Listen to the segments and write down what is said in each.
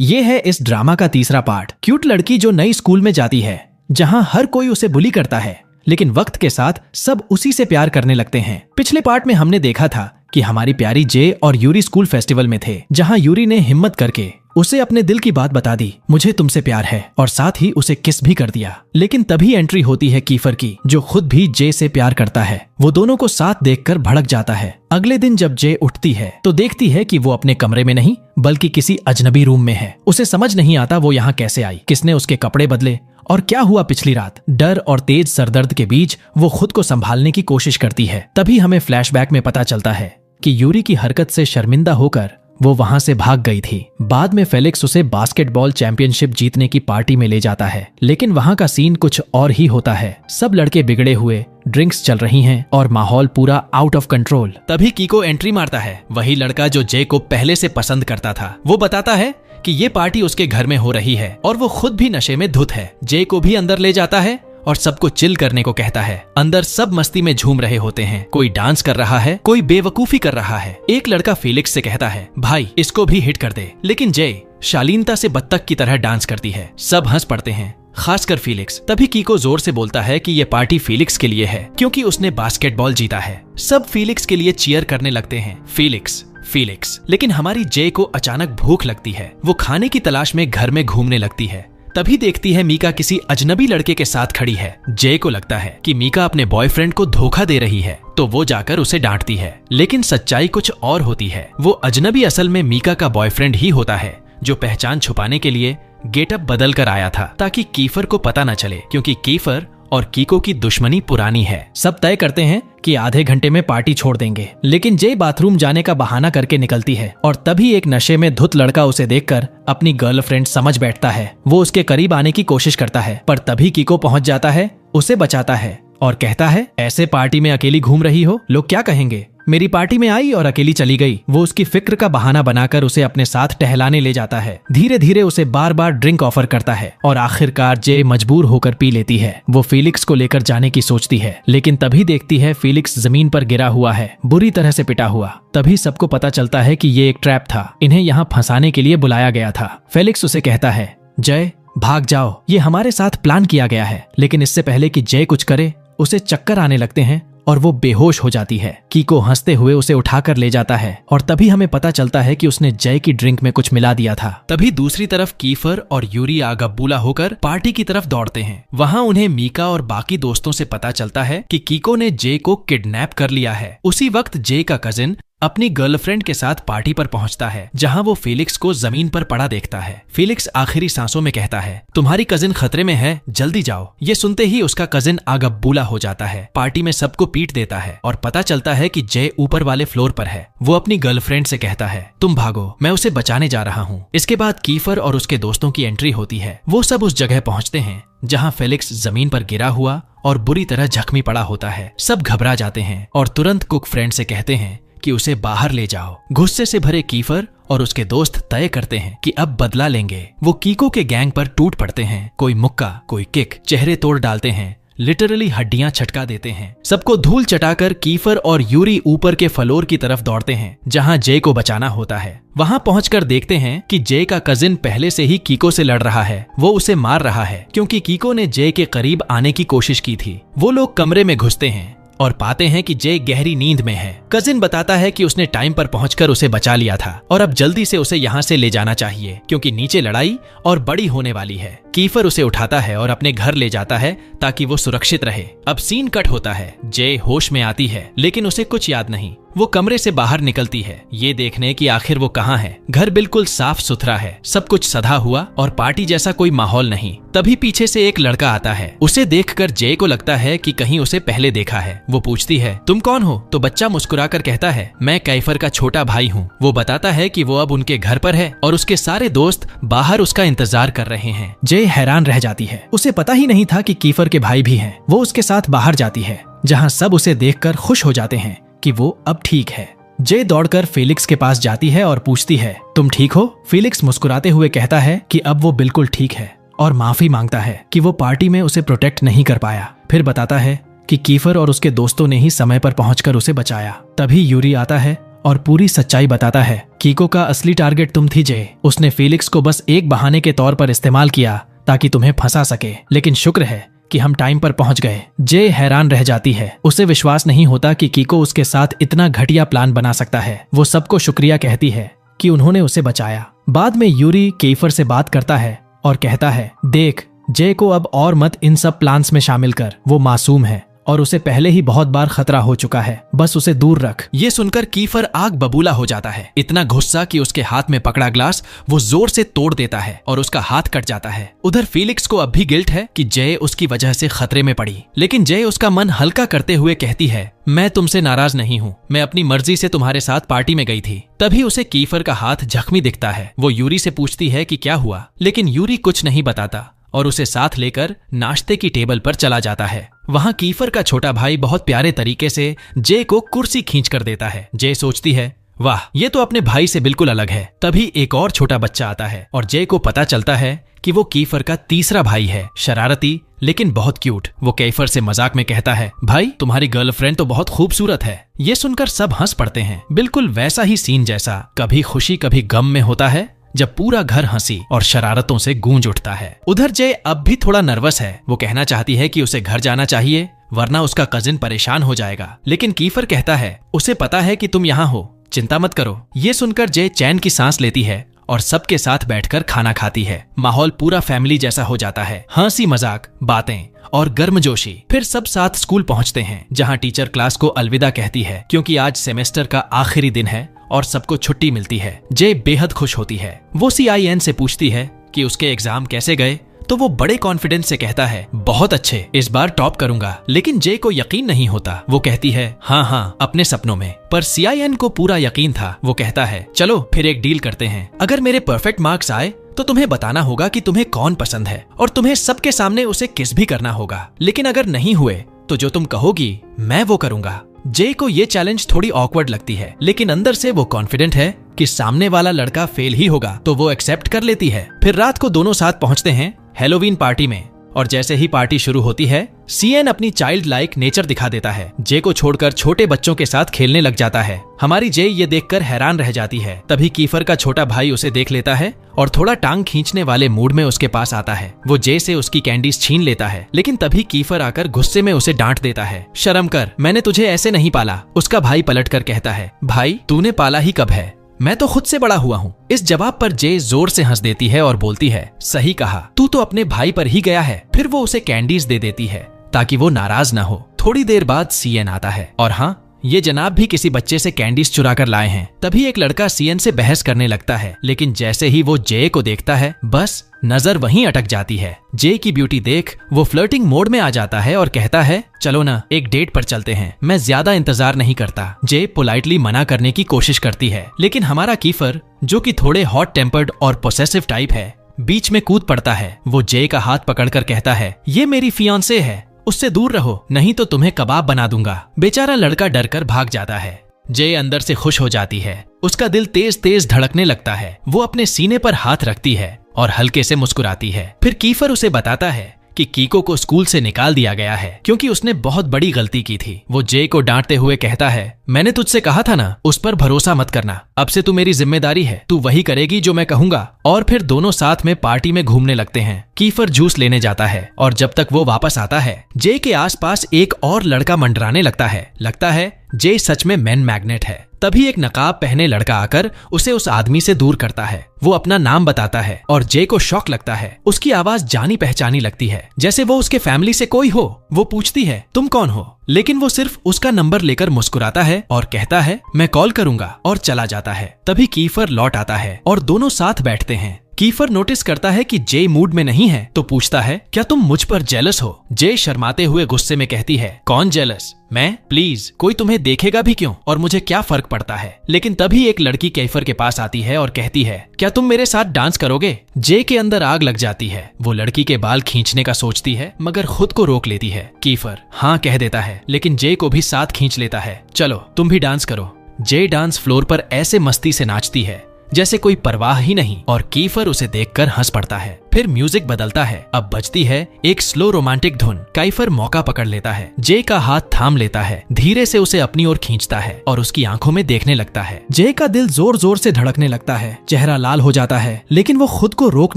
ये है इस ड्रामा का तीसरा पार्ट। क्यूट लड़की जो नई स्कूल में जाती है जहां हर कोई उसे बुली करता है, लेकिन वक्त के साथ सब उसी से प्यार करने लगते हैं। पिछले पार्ट में हमने देखा था कि हमारी प्यारी जे और यूरी स्कूल फेस्टिवल में थे, जहां यूरी ने हिम्मत करके उसे अपने दिल की बात बता दी, मुझे तुमसे प्यार है, और साथ ही उसे किस भी कर दिया। लेकिन तभी एंट्री होती है कीफर की, जो खुद भी जे से प्यार करता है। वो दोनों को साथ देखकर भड़क जाता है। अगले दिन जब जे उठती है तो देखती है कि वो अपने कमरे में नहीं बल्कि किसी अजनबी रूम में है। उसे समझ नहीं आता वो यहाँ कैसे आई, किसने उसके कपड़े बदले और क्या हुआ पिछली रात। डर और तेज सरदर्द के बीच वो खुद को संभालने की कोशिश करती है। तभी हमें फ्लैशबैक में पता चलता है कि यूरी की हरकत से शर्मिंदा होकर वो वहां से भाग गई थी। बाद में फेलिक्स उसे बास्केटबॉल चैंपियनशिप जीतने की पार्टी में ले जाता है, लेकिन वहां का सीन कुछ और ही होता है। सब लड़के बिगड़े हुए, ड्रिंक्स चल रही हैं और माहौल पूरा आउट ऑफ कंट्रोल। तभी कीको एंट्री मारता है, वही लड़का जो जे को पहले से पसंद करता था। वो बताता है कि ये पार्टी उसके घर में हो रही है और वो खुद भी नशे में धुत है। जे को भी अंदर ले जाता है और सबको चिल करने को कहता है। अंदर सब मस्ती में झूम रहे होते हैं, कोई डांस कर रहा है, कोई बेवकूफी कर रहा है। एक लड़का फेलिक्स से कहता है, भाई इसको भी हिट कर दे, लेकिन जे शालीनता से बत्तख की तरह डांस करती है। सब हंस पड़ते हैं, खासकर फेलिक्स। तभी कीको जोर से बोलता है कि ये पार्टी फेलिक्स के लिए है क्योंकि उसने बास्केटबॉल जीता है। सब फेलिक्स के लिए चीयर करने लगते हैं। फेलिक्स। लेकिन हमारी जे को अचानक भूख लगती है। वो खाने की तलाश में घर में घूमने लगती है। तभी देखती है मीका किसी अजनबी लड़के के साथ खड़ी है। जे को लगता है कि मीका अपने बॉयफ्रेंड को धोखा दे रही है, तो वो जाकर उसे डांटती है। लेकिन सच्चाई कुछ और होती है। वो अजनबी असल में मीका का बॉयफ्रेंड ही होता है, जो पहचान छुपाने के लिए गेटअप बदल कर आया था ताकि कीफर को पता न चले, क्योंकि कीफर और कीको की दुश्मनी पुरानी है। सब तय करते हैं कि आधे घंटे में पार्टी छोड़ देंगे, लेकिन जे बाथरूम जाने का बहाना करके निकलती है और तभी एक नशे में धुत लड़का उसे देखकर अपनी गर्लफ्रेंड समझ बैठता है। वो उसके करीब आने की कोशिश करता है, पर तभी कीको पहुंच जाता है, उसे बचाता है और कहता है, ऐसे पार्टी में अकेली घूम रही हो, लोग क्या कहेंगे। मेरी पार्टी में आई और अकेली चली गई। वो उसकी फिक्र का बहाना बनाकर उसे अपने साथ टहलाने ले जाता है। धीरे धीरे उसे बार बार ड्रिंक ऑफर करता है और आखिरकार जे मजबूर होकर पी लेती है। वो फेलिक्स को लेकर जाने की सोचती है, लेकिन तभी देखती है फेलिक्स जमीन पर गिरा हुआ है, बुरी तरह से पिटा हुआ। तभी सबको पता चलता है कि ये एक ट्रैप था, इन्हें यहाँ फंसाने के लिए बुलाया गया था। फेलिक्स उसे कहता है, जय भाग जाओ, ये हमारे साथ प्लान किया गया है। लेकिन इससे पहले कि जय कुछ करे, उसे चक्कर आने लगते हैं और वो बेहोश हो जाती है। कीको हंसते हुए उसे उठाकर ले जाता है और तभी हमें पता चलता है कि उसने जय की ड्रिंक में कुछ मिला दिया था। तभी दूसरी तरफ कीफर और यूरी आगबूला होकर पार्टी की तरफ दौड़ते हैं। वहाँ उन्हें मीका और बाकी दोस्तों से पता चलता है कि कीको ने जे को किडनैप कर लिया है। उसी वक्त जे का कजिन अपनी गर्लफ्रेंड के साथ पार्टी पर पहुंचता है, जहां वो फेलिक्स को जमीन पर पड़ा देखता है। फेलिक्स आखिरी सांसों में कहता है, तुम्हारी कजिन खतरे में है, जल्दी जाओ। ये सुनते ही उसका कजिन आगबूला हो जाता है, पार्टी में सबको पीट देता है और पता चलता है कि जय ऊपर वाले फ्लोर पर है। वो अपनी गर्लफ्रेंड से कहता है, तुम भागो, मैं उसे बचाने जा रहा हूँ। इसके बाद कीफर और उसके दोस्तों की एंट्री होती है। वो सब उस जगह पहुंचते हैं जहां फेलिक्स जमीन पर गिरा हुआ और बुरी तरह जख्मी पड़ा होता है। सब घबरा जाते हैं और तुरंत कुक फ्रेंड से कहते हैं कि उसे बाहर ले जाओ। गुस्से से भरे कीफर और उसके दोस्त तय करते हैं कि अब बदला लेंगे। वो कीको के गैंग पर टूट पड़ते हैं, कोई मुक्का, कोई किक, चेहरे तोड़ डालते हैं, लिटरली हड्डियां छटका देते हैं। सबको धूल चटाकर कीफर और यूरी ऊपर के फ्लोर की तरफ दौड़ते हैं, जहां जे को बचाना होता है। वहां पहुंचकर देखते हैं कि जे का कजिन पहले से ही कीको से लड़ रहा है। वो उसे मार रहा है क्योंकि कीको ने जे के करीब आने की कोशिश की थी। वो लोग कमरे में घुसते हैं और पाते हैं कि जे गहरी नींद में है। कजिन बताता है कि उसने टाइम पर पहुंचकर उसे बचा लिया था और अब जल्दी से उसे यहाँ से ले जाना चाहिए क्योंकि नीचे लड़ाई और बड़ी होने वाली है। कीफर उसे उठाता है और अपने घर ले जाता है ताकि वो सुरक्षित रहे। अब सीन कट होता है। जे होश में आती है, लेकिन उसे कुछ याद नहीं। वो कमरे से बाहर निकलती है, ये देखने कि आखिर वो कहाँ है। घर बिल्कुल साफ सुथरा है, सब कुछ सधा हुआ और पार्टी जैसा कोई माहौल नहीं। तभी पीछे से एक लड़का आता है। उसे देखकर जे को लगता है कि कहीं उसे पहले देखा है। वो पूछती है, तुम कौन हो? तो बच्चा मुस्कुराकर कहता है, मैं कैफर का छोटा भाई हूँ। वो बताता है कि वो अब उनके घर पर है और उसके सारे दोस्त बाहर उसका इंतजार कर रहे हैं। जे हैरान रह जाती है, उसे पता ही नहीं था कि कीफर के भाई भी हैं। वो उसके साथ बाहर जाती है, जहाँ सब उसे देखकर खुश हो जाते हैं कि वो अब ठीक है। जे दौड़कर फेलिक्स के पास जाती है और पूछती है, तुम ठीक हो? फेलिक्स मुस्कुराते हुए कहता है कि अब वो बिल्कुल ठीक है और माफी मांगता है कि वो पार्टी में उसे प्रोटेक्ट नहीं कर पाया। फिर बताता है कि कीफर और उसके दोस्तों ने ही समय पर पहुंचकर उसे बचाया। तभी यूरी आता है और पूरी सच्चाई बताता है। कीको का असली टारगेट तुम थी जे। उसने फेलिक्स को बस एक बहाने के तौर पर इस्तेमाल किया ताकि तुम्हें फंसा सके, लेकिन शुक्र है कि हम टाइम पर पहुंच गए। जे हैरान रह जाती है। उसे विश्वास नहीं होता कि कीको उसके साथ इतना घटिया प्लान बना सकता है। वो सबको शुक्रिया कहती है कि उन्होंने उसे बचाया। बाद में यूरी कीफर से बात करता है और कहता है, देख, जे को अब और मत इन सब प्लान्स में शामिल कर। वो मासूम है और उसे पहले ही बहुत बार खतरा हो चुका है, बस उसे दूर रख। ये सुनकर कीफर आग बबूला हो जाता है, इतना गुस्सा कि उसके हाथ में पकड़ा ग्लास वो जोर से तोड़ देता है और उसका हाथ कट जाता है। उधर फेलिक्स को अब भी गिल्ट है कि जय उसकी वजह से खतरे में पड़ी, लेकिन जय उसका मन हल्का करते हुए कहती है, मैं तुमसे नाराज नहीं हूँ, मैं अपनी मर्जी से तुम्हारे साथ पार्टी में गई थी। तभी उसे कीफर का हाथ जख्मी दिखता है। वो यूरी से पूछती है कि क्या हुआ, लेकिन यूरी कुछ नहीं बताता और उसे साथ लेकर नाश्ते की टेबल पर चला जाता है। वहां कीफर का छोटा भाई बहुत प्यारे तरीके से जे को कुर्सी खींच कर देता है। जे सोचती है, वाह, ये तो अपने भाई से बिल्कुल अलग है। तभी एक और छोटा बच्चा आता है और जे को पता चलता है कि वो कीफर का तीसरा भाई है, शरारती लेकिन बहुत क्यूट। वो कीफर से मजाक में कहता है, भाई तुम्हारी गर्लफ्रेंड तो बहुत खूबसूरत है। ये सुनकर सब हंस पड़ते हैं, बिल्कुल वैसा ही सीन जैसा कभी खुशी कभी गम में होता है, जब पूरा घर हंसी और शरारतों से गूंज उठता है। उधर जय अब भी थोड़ा नर्वस है। वो कहना चाहती है कि उसे घर जाना चाहिए वरना उसका कजिन परेशान हो जाएगा, लेकिन कीफर कहता है, उसे पता है कि तुम यहाँ हो, चिंता मत करो। ये सुनकर जय चैन की सांस लेती है और सबके साथ बैठकर खाना खाती है। माहौल पूरा फैमिली जैसा हो जाता है, हंसी मजाक, बातें और गर्मजोशी। फिर सब साथ स्कूल पहुंचते हैं, जहां टीचर क्लास को अलविदा कहती है क्योंकि आज सेमेस्टर का आखिरी दिन है और सबको छुट्टी मिलती है। जय बेहद खुश होती है। वो CIN से पूछती है कि उसके एग्जाम कैसे गए, तो वो बड़े कॉन्फिडेंस से कहता है, बहुत अच्छे, इस बार टॉप करूंगा। लेकिन जे को यकीन नहीं होता। वो कहती है, हाँ, अपने सपनों में। पर CIN को पूरा यकीन था। वो कहता है, चलो फिर एक डील करते हैं। अगर मेरे परफेक्ट मार्क्स आए तो तुम्हें बताना होगा कि तुम्हें कौन पसंद है और तुम्हें सबके सामने उसे किस भी करना होगा। लेकिन अगर नहीं हुए तो जो तुम कहोगी मैं वो करूंगा। जे को ये चैलेंज थोड़ी ऑकवर्ड लगती है, लेकिन अंदर से वो कॉन्फिडेंट है कि सामने वाला लड़का फेल ही होगा, तो वो एक्सेप्ट कर लेती है। फिर रात को दोनों साथ पहुंचते हैं हैलोवीन पार्टी में और जैसे ही पार्टी शुरू होती है, CN अपनी चाइल्ड लाइक नेचर दिखा देता है। जे को छोड़कर छोटे बच्चों के साथ खेलने लग जाता है। हमारी जे ये देखकर हैरान रह जाती है। तभी कीफर का छोटा भाई उसे देख लेता है और थोड़ा टांग खींचने वाले मूड में उसके पास आता है। वो जे से उसकी कैंडीज छीन लेता है, लेकिन तभी कीफर आकर गुस्से में उसे डांट देता है, शर्म कर, मैंने तुझे ऐसे नहीं पाला। उसका भाई पलट कर कहता है, भाई तूने पाला ही कब है, मैं तो खुद से बड़ा हुआ हूँ। इस जवाब पर जे जोर से हंस देती है और बोलती है, सही कहा, तू तो अपने भाई पर ही गया है। फिर वो उसे कैंडीज दे देती है ताकि वो नाराज ना हो। थोड़ी देर बाद CN आता है और हाँ, ये जनाब भी किसी बच्चे से कैंडीज चुरा कर लाए हैं। तभी एक लड़का CN से बहस करने लगता है, लेकिन जैसे ही वो जे को देखता है बस नजर वहीं अटक जाती है। जे की ब्यूटी देख वो फ्लर्टिंग मोड में आ जाता है और कहता है, चलो ना एक डेट पर चलते हैं, मैं ज्यादा इंतजार नहीं करता। जे पोलाइटली मना करने की कोशिश करती है, लेकिन हमारा कीफर, जो कि थोड़े हॉट टेम्पर्ड और पोसेसिव टाइप है, बीच में कूद पड़ता है। वो जे का हाथ पकड़कर कहता है, ये मेरी फियांसे है, उससे दूर रहो नहीं तो तुम्हें कबाब बना दूंगा। बेचारा लड़का डरकर भाग जाता है। जे अंदर से खुश हो जाती है, उसका दिल तेज तेज धड़कने लगता है। वो अपने सीने पर हाथ रखती है और हल्के से मुस्कुराती है। फिर कीफर उसे बताता है कि कीको को स्कूल से निकाल दिया गया है क्योंकि उसने बहुत बड़ी गलती की थी। वो जे को डांटते हुए कहता है, मैंने तुझसे कहा था ना, उस पर भरोसा मत करना, अब से तू मेरी जिम्मेदारी है, तू वही करेगी जो मैं कहूंगा। और फिर दोनों साथ में पार्टी में घूमने लगते हैं। कीफर जूस लेने जाता है और जब तक वो वापस आता है, जे के आसपास एक और लड़का मंडराने लगता है जे सच में मैन मैग्नेट है। तभी एक नकाब पहने लड़का आकर उसे उस आदमी से दूर करता है। वो अपना नाम बताता है और जे को शॉक लगता है। उसकी आवाज जानी पहचानी लगती है, जैसे वो उसके फैमिली से कोई हो। वो पूछती है, तुम कौन हो? लेकिन वो सिर्फ उसका नंबर लेकर मुस्कुराता है और कहता है, मैं कॉल करूंगा, और चला जाता है। तभी कीफर लौट आता है और दोनों साथ बैठते हैं। कीफर नोटिस करता है कि जे मूड में नहीं है, तो पूछता है, क्या तुम मुझ पर जेलस हो? जे शर्माते हुए गुस्से में कहती है, कौन जेलस? मैं? प्लीज, कोई तुम्हें देखेगा भी क्यों, और मुझे क्या फर्क पड़ता है? लेकिन तभी एक लड़की कीफर के पास आती है और कहती है, क्या तुम मेरे साथ डांस करोगे? जे के अंदर आग लग जाती है। वो लड़की के बाल खींचने का सोचती है, मगर खुद को रोक लेती है। कीफर हाँ कह देता है, लेकिन जे को भी साथ खींच लेता है। चलो तुम भी डांस करो। जे डांस फ्लोर पर ऐसे मस्ती से नाचती है जैसे कोई परवाह ही नहीं, और कीफर उसे देखकर हंस पड़ता है। फिर म्यूजिक बदलता है। अब बजती है एक स्लो रोमांटिक धुन। काइफर मौका पकड़ लेता है, जे का हाथ थाम लेता है, धीरे से उसे अपनी ओर खींचता है और उसकी आंखों में देखने लगता है। जे का दिल जोर जोर से धड़कने लगता है, चेहरा लाल हो जाता है, लेकिन वो खुद को रोक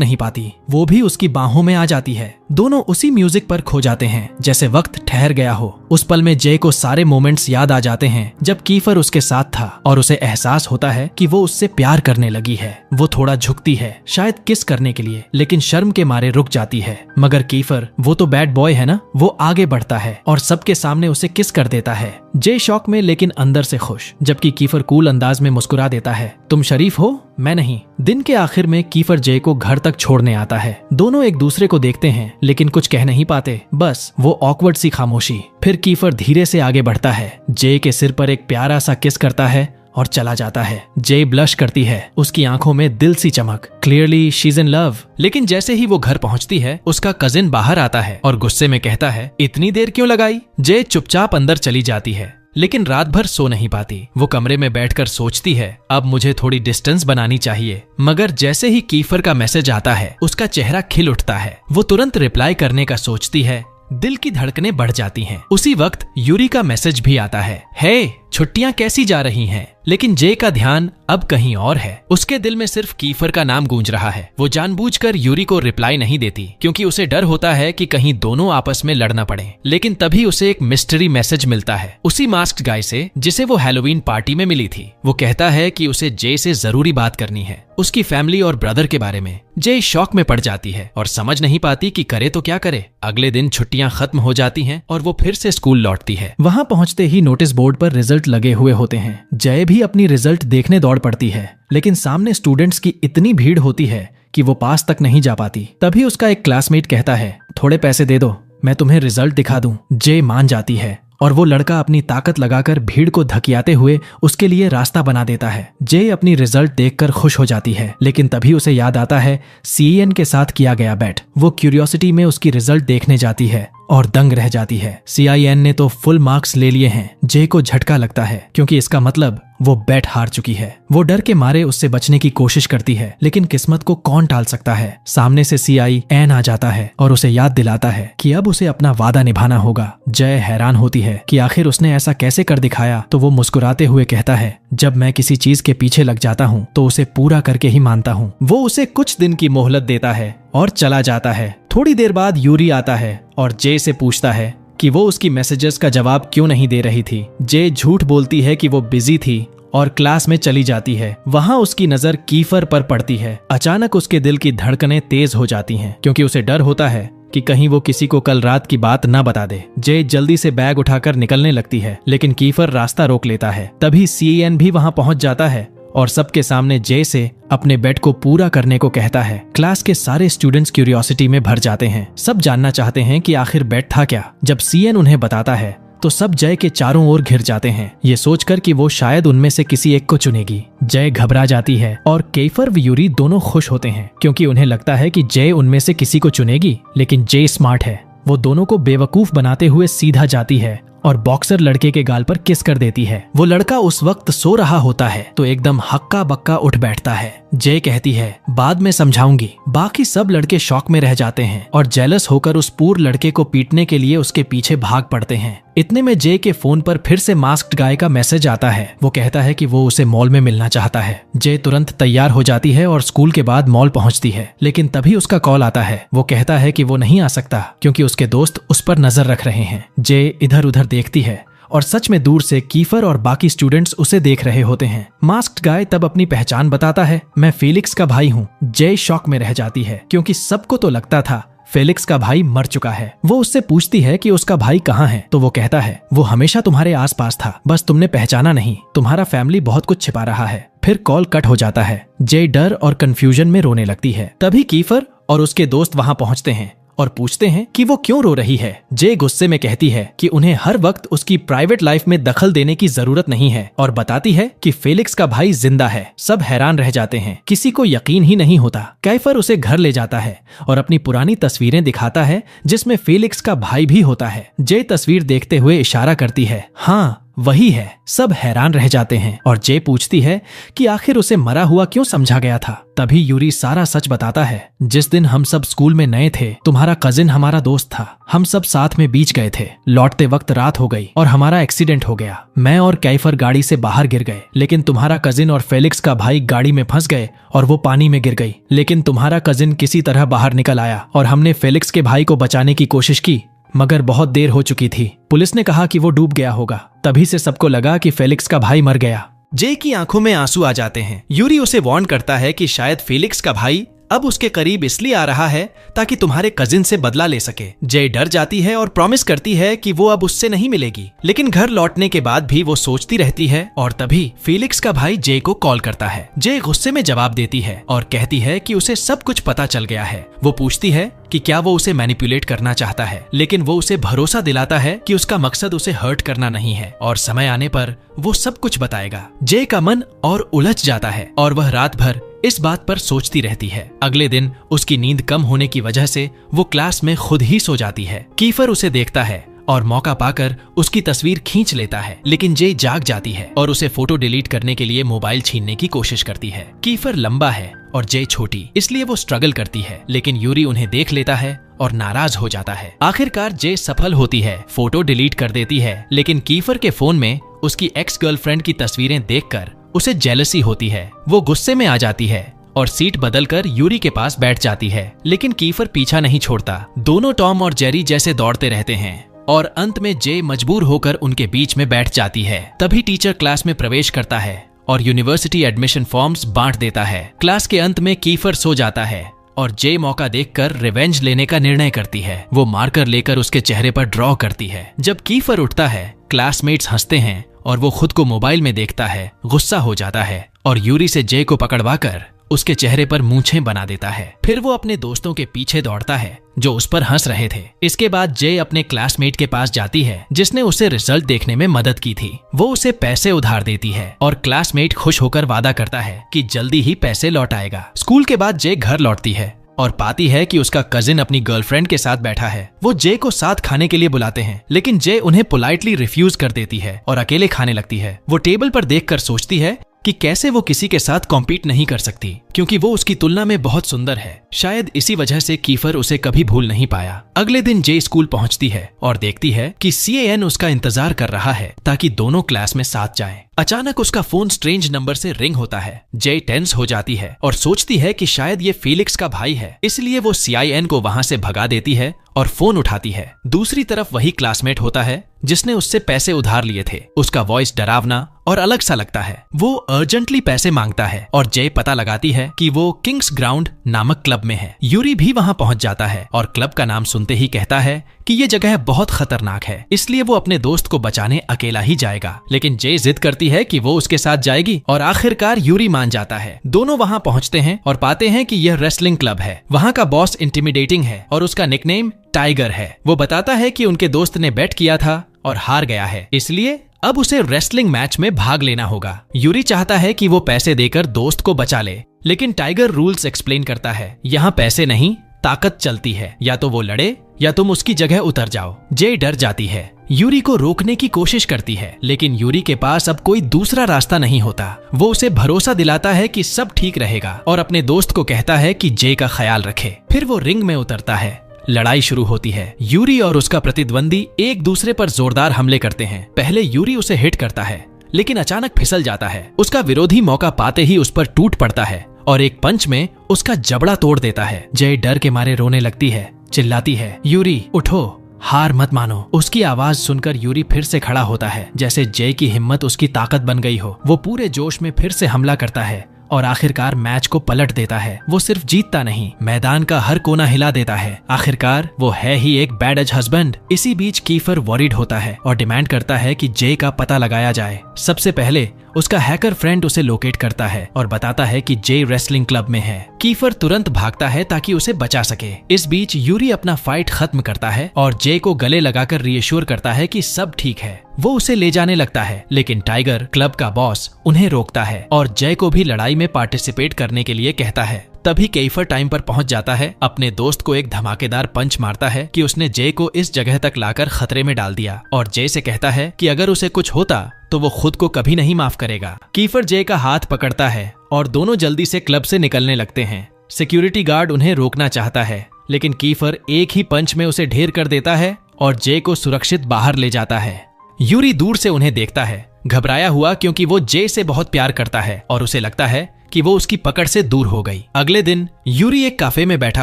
नहीं पाती। वो भी उसकी बाहों में आ जाती है। दोनों उसी म्यूजिक पर खो जाते हैं, जैसे वक्त ठहर गया हो। उस पल में जे को सारे मोमेंट्स याद आ जाते हैं जब कीफर उसके साथ था, और उसे एहसास होता है कि वो उससे प्यार करने लगी है। वो थोड़ा झुकती है, शायद किस करने के लिए, लेकिन शर्म के मारे रुक जाती है। मगर कीफर, वो तो बैड बॉय है ना, वो आगे बढ़ता है और सबके सामने उसे किस कर देता है। जे शॉक में लेकिन अंदर से खुश, जबकि कीफर कूल अंदाज में मुस्कुरा देता है, तुम शरीफ हो, मैं नहीं। दिन के आखिर में कीफर जे को घर तक छोड़ने आता है। दोनों एक दूसरे को देखते हैं लेकिन कुछ कह नहीं पाते, बस वो ऑकवर्ड सी खामोशी। फिर कीफर धीरे से आगे बढ़ता है, जे के सिर पर एक प्यारा सा किस करता है और चला जाता है। जे ब्लश करती है, उसकी आंखों में दिल सी चमक। Clearly she is in love. लेकिन जैसे ही वो घर पहुंचती है, उसका कजिन बाहर आता है और गुस्से में कहता है, इतनी देर क्यों लगाई? जे चुपचाप अंदर चली जाती है, लेकिन रात भर सो नहीं पाती। वो कमरे में बैठकर सोचती है, अब मुझे थोड़ी डिस्टेंस बनानी चाहिए। मगर जैसे ही कीफर का मैसेज आता है, उसका चेहरा खिल उठता है। वो तुरंत रिप्लाई करने का सोचती है, दिल की धड़कनें बढ़ जाती हैं। उसी वक्त यूरी का मैसेज भी आता है, हे छुट्टियां कैसी जा रही हैं? लेकिन जे का ध्यान अब कहीं और है। उसके दिल में सिर्फ कीफर का नाम गूंज रहा है। वो जानबूझकर यूरी को रिप्लाई नहीं देती, क्योंकि उसे डर होता है कि कहीं दोनों आपस में लड़ना पड़े। लेकिन तभी उसे एक मिस्ट्री मैसेज मिलता है, उसी मास्क्ड गाय से जिसे वो हैलोवीन पार्टी में मिली थी। वो कहता है कि उसे जे से जरूरी बात करनी है, उसकी फैमिली और ब्रदर के बारे में। जे शॉक में पड़ जाती है और समझ नहीं पाती कि करे तो क्या करे। अगले दिन छुट्टियां खत्म हो जाती हैं और वो फिर से स्कूल लौटती है। वहां पहुंचते ही नोटिस बोर्ड पर रिजल्ट लगे हुए होते हैं। जय भी अपनी रिजल्ट देखने दौड़ पड़ती है, लेकिन सामने स्टूडेंट्स की इतनी भीड़ होती है कि वो पास तक नहीं जा पाती। तभी उसका एक क्लासमेट कहता है, थोड़े पैसे दे दो, मैं तुम्हें रिजल्ट दिखा दूं। जे मान जाती है और वो लड़का अपनी ताकत लगाकर भीड़ को धकियाते हुए उसके लिए रास्ता बना देता है। जे अपनी रिजल्ट देखकर खुश हो जाती है, लेकिन तभी उसे याद आता है सीएन के साथ किया गया बैट। वो क्यूरियोसिटी में उसकी रिजल्ट देखने जाती है और दंग रह जाती है। सीआईएन ने तो फुल मार्क्स ले लिए हैं। जे को झटका लगता है, क्योंकि इसका मतलब वो बैट हार चुकी है। वो डर के मारे उससे बचने की कोशिश करती है, लेकिन किस्मत को कौन टाल सकता है। सामने से सीआईएन आ जाता है और उसे याद दिलाता है कि अब उसे अपना वादा निभाना होगा। जय हैरान होती है कि आखिर उसने ऐसा कैसे कर दिखाया, तो वो मुस्कुराते हुए कहता है, जब मैं किसी चीज के पीछे लग जाता हूँ तो उसे पूरा करके ही मानता हूँ। वो उसे कुछ दिन की मोहलत देता है और चला जाता है। थोड़ी देर बाद यूरी आता है और जे से पूछता है कि वो उसकी मैसेजेस का जवाब क्यों नहीं दे रही थी। जे झूठ बोलती है कि वो बिजी थी और क्लास में चली जाती है। वहां उसकी नजर कीफर पर पड़ती है। अचानक उसके दिल की धड़कनें तेज हो जाती हैं, क्योंकि उसे डर होता है कि कहीं वो किसी को कल रात की बात न बता दे। जे जल्दी से बैग उठाकर निकलने लगती है, लेकिन कीफर रास्ता रोक लेता है। तभी सीएन भी वहां पहुंच जाता है और सबके सामने जे से अपने बेट को पूरा करने को कहता है। क्लास के सारे स्टूडेंट्स क्यूरियोसिटी में भर जाते हैं। सब जानना चाहते हैं कि आखिर बेट था क्या। जब सीएन उन्हें बताता है तो सब जय के चारों ओर घिर जाते हैं, ये सोचकर कि वो शायद उनमें से किसी एक को चुनेगी। जय घबरा जाती है और कीफर व यूरी दोनों खुश होते हैं, क्योंकि उन्हें लगता है कि जय उनमें से किसी को चुनेगी। लेकिन जय स्मार्ट है, वो दोनों को बेवकूफ बनाते हुए सीधा जाती है और बॉक्सर लड़के के गाल पर किस कर देती है। वो लड़का उस वक्त सो रहा होता है तो एकदम हक्का बक्का उठ बैठता है। जय कहती है, बाद में समझाऊंगी। बाकी सब लड़के शॉक में रह जाते हैं और जेलस होकर उस पूर लड़के को पीटने के लिए उसके पीछे भाग पड़ते हैं। इतने में जय के फोन पर फिर से मास्क्ड गाय का मैसेज आता है। वो कहता है कि वो उसे मॉल में मिलना चाहता है। जय तुरंत तैयार हो जाती है और स्कूल के बाद मॉल पहुंचती है, लेकिन तभी उसका कॉल आता है। वो कहता है कि वो नहीं आ सकता क्योंकि उसके दोस्त उस पर नजर रख रहे हैं। जय इधर उधर देखती है और सच में दूर से कीफर और बाकी स्टूडेंट्स उसे देख रहे होते हैं। मास्क्ड गाय तब अपनी पहचान बताता है, मैं फेलिक्स का भाई हूँ। जय शॉक में रह जाती है, क्योंकि सबको तो लगता था फेलिक्स का भाई मर चुका है। वो उससे पूछती है कि उसका भाई कहाँ है, तो वो कहता है, वो हमेशा तुम्हारे आसपास था, बस तुमने पहचाना नहीं। तुम्हारा फैमिली बहुत कुछ छिपा रहा है। फिर कॉल कट हो जाता है। जय डर और कंफ्यूजन में रोने लगती है। तभी कीफर और उसके दोस्त वहां पहुंचते हैं और पूछते हैं कि वो क्यों रो रही है। जे गुस्से में कहती है कि उन्हें हर वक्त उसकी प्राइवेट लाइफ में दखल देने की जरूरत नहीं है और बताती है कि फेलिक्स का भाई जिंदा है। सब हैरान रह जाते हैं, किसी को यकीन ही नहीं होता। कैफर उसे घर ले जाता है और अपनी पुरानी तस्वीरें दिखाता है जिसमें फेलिक्स का भाई भी होता है। जे तस्वीर देखते हुए इशारा करती है, हाँ वही है। सब हैरान रह जाते हैं और जे पूछती है कि आखिर उसे मरा हुआ क्यों समझा गया था। तभी यूरी सारा सच बताता है, जिस दिन हम सब स्कूल में नए थे तुम्हारा कजिन हमारा दोस्त था। हम सब साथ में बीच गए थे। लौटते वक्त रात हो गई और हमारा एक्सीडेंट हो गया। मैं और कैफर गाड़ी से बाहर गिर गए, लेकिन तुम्हारा कजिन और फेलिक्स का भाई गाड़ी में फंस गए और वो पानी में गिर गई। लेकिन तुम्हारा कजिन किसी तरह बाहर निकल आया और हमने फेलिक्स के भाई को बचाने की कोशिश की, मगर बहुत देर हो चुकी थी। पुलिस ने कहा कि वो डूब गया होगा। तभी से सबको लगा कि फेलिक्स का भाई मर गया। जे की आंखों में आंसू आ जाते हैं। यूरी उसे वार्न करता है कि शायद फेलिक्स का भाई अब उसके करीब इसलिए आ रहा है ताकि तुम्हारे कजिन से बदला ले सके। जे डर जाती है और प्रॉमिस करती है कि वो अब उससे नहीं मिलेगी, लेकिन घर लौटने के बाद भी वो सोचती रहती है। और तभी फेलिक्स का भाई जे को कॉल करता है। जे गुस्से में जवाब देती है और कहती है कि उसे सब कुछ पता चल गया है। वो पूछती है कि क्या वो उसे मैनिपुलेट करना चाहता है, लेकिन वो उसे भरोसा दिलाता है कि उसका मकसद उसे हर्ट करना नहीं है और समय आने पर वो सब कुछ बताएगा। जे का मन और उलझ जाता है और वह रात भर इस बात पर सोचती रहती है। अगले दिन उसकी नींद कम होने की वजह से वो क्लास में खुद ही सो जाती है। कीफर उसे देखता है और मौका पाकर उसकी तस्वीर खींच लेता है, लेकिन जे जाग जाती है और उसे फोटो डिलीट करने के लिए मोबाइल छीनने की कोशिश करती है। कीफर लंबा है और जे छोटी, इसलिए वो स्ट्रगल करती है, लेकिन यूरी उन्हें देख लेता है और नाराज हो जाता है। आखिरकार जे सफल होती है, फोटो डिलीट कर देती है, लेकिन कीफर के फोन में उसकी एक्स गर्लफ्रेंड की तस्वीरें देखकर उसे जेलसी होती है। वो गुस्से में आ जाती है और सीट बदलकर यूरी के पास बैठ जाती है, लेकिन कीफर पीछा नहीं छोड़ता। दोनों टॉम और जेरी जैसे दौड़ते रहते हैं और अंत में जे मजबूर होकर उनके बीच में बैठ जाती है। तभी टीचर क्लास में प्रवेश करता है और यूनिवर्सिटी एडमिशन फॉर्म्स बांट देता है। क्लास के अंत में कीफर सो जाता है और जे मौका देखकर रिवेंज लेने का निर्णय करती है। वो मार्कर लेकर उसके चेहरे पर ड्रॉ करती है। जब कीफर उठता है, क्लासमेट्स हंसते हैं और वो खुद को मोबाइल में देखता है। गुस्सा हो जाता है और यूरी से जे को पकड़वाकर उसके चेहरे पर मूंछें बना देता है। फिर वो अपने दोस्तों के पीछे दौड़ता है जो उस पर हंस रहे थे। इसके बाद जे अपने क्लासमेट के पास जाती है जिसने उसे रिजल्ट देखने में मदद की थी। वो उसे पैसे उधार देती है और क्लासमेट खुश होकर वादा करता है कि जल्दी ही पैसे लौट आएगा। स्कूल के बाद जे घर लौटती है और पाती है कि उसका कजिन अपनी गर्लफ्रेंड के साथ बैठा है। वो जे को साथ खाने के लिए बुलाते हैं, लेकिन जे उन्हें पोलाइटली रिफ्यूज कर देती है और अकेले खाने लगती है। वो टेबल पर देखकर सोचती है कि कैसे वो किसी के साथ कॉम्पीट नहीं कर सकती, क्योंकि वो उसकी तुलना में बहुत सुंदर है। शायद इसी वजह से कीफर उसे कभी भूल नहीं पाया। अगले दिन जे स्कूल पहुंचती है और देखती है कि CAN उसका इंतजार कर रहा है ताकि दोनों क्लास में साथ जाएं। अचानक उसका फोन स्ट्रेंज नंबर से रिंग होता है। जे टेंस हो जाती है और सोचती है कि शायद ये फेलिक्स का भाई है, इसलिए वो CIN को वहां से भगा देती है और फोन उठाती है। दूसरी तरफ वही क्लासमेट होता है जिसने उससे पैसे उधार लिए थे। उसका वॉइस डरावना और अलग सा लगता है। वो अर्जेंटली पैसे मांगता है और जे पता लगाती है कि वो किंग्स ग्राउंड नामक क्लब में है। यूरी भी वहां पहुंच जाता है और क्लब का नाम सुनते ही कहता है कि ये जगह बहुत खतरनाक है, इसलिए वो अपने दोस्त को बचाने अकेला ही जाएगा। लेकिन जे जिद करती है कि वो उसके साथ जाएगी और आखिरकार यूरी मान जाता है। दोनों वहां पहुंचते हैं और पाते हैं कि यह रेसलिंग क्लब है। वहां का बॉस इंटिमिडेटिंग है और उसका निकनेम टाइगर है। वो बताता है कि उनके दोस्त ने बेट किया था और हार गया है, इसलिए अब उसे रेसलिंग मैच में भाग लेना होगा। यूरी चाहता है कि वो पैसे देकर दोस्त को बचा ले, लेकिन टाइगर रूल्स एक्सप्लेन करता है, यहाँ पैसे नहीं ताकत चलती है, या तो वो लड़े या तुम उसकी जगह उतर जाओ। जे डर जाती है, यूरी को रोकने की कोशिश करती है, लेकिन यूरी के पास अब कोई दूसरा रास्ता नहीं होता। वो उसे भरोसा दिलाता है कि सब ठीक रहेगा और अपने दोस्त को कहता है कि जे का ख्याल रखे। फिर वो रिंग में उतरता है। लड़ाई शुरू होती है। यूरी और उसका प्रतिद्वंदी एक दूसरे पर जोरदार हमले करते हैं। पहले यूरी उसे हिट करता है, लेकिन अचानक फिसल जाता है। उसका विरोधी मौका पाते ही उस पर टूट पड़ता है और एक पंच में उसका जबड़ा तोड़ देता है। जय डर के मारे रोने लगती है, चिल्लाती है, यूरी उठो, हार मत मानो। उसकी आवाज सुनकर यूरी फिर से खड़ा होता है, जैसे जय की हिम्मत उसकी ताकत बन गई हो। वो पूरे जोश में फिर से हमला करता है और आखिरकार मैच को पलट देता है। वो सिर्फ जीतता नहीं, मैदान का हर कोना हिला देता है। आखिरकार वो है ही एक बैड एज हस्बैंड। इसी बीच कीफर वॉरिड होता है और डिमांड करता है कि जे का पता लगाया जाए। सबसे पहले उसका हैकर फ्रेंड उसे लोकेट करता है और बताता है कि जे रेसलिंग क्लब में है। कीफर तुरंत भागता है ताकि उसे बचा सके। इस बीच यूरी अपना फाइट खत्म करता है और जे को गले लगाकर रीएश्योर करता है कि सब ठीक है। वो उसे ले जाने लगता है, लेकिन टाइगर, क्लब का बॉस, उन्हें रोकता है और जय को भी लड़ाई में पार्टिसिपेट करने के लिए कहता है। तभी कीफर टाइम पर पहुंच जाता है, अपने दोस्त को एक धमाकेदार पंच मारता है कि उसने जे को इस जगह तक लाकर खतरे में डाल दिया, और जे से कहता है कि अगर उसे कुछ होता तो वो खुद को कभी नहीं माफ करेगा। कीफर जे का हाथ पकड़ता है और दोनों जल्दी से क्लब से निकलने लगते हैं। सिक्योरिटी गार्ड उन्हें रोकना चाहता है, लेकिन कीफर एक ही पंच में उसे ढेर कर देता है और जे को सुरक्षित बाहर ले जाता है। यूरी दूर से उन्हें देखता है, घबराया हुआ, क्योंकि वो जे से बहुत प्यार करता है और उसे लगता है कि वो उसकी पकड़ से दूर हो गई। अगले दिन यूरी एक काफे में बैठा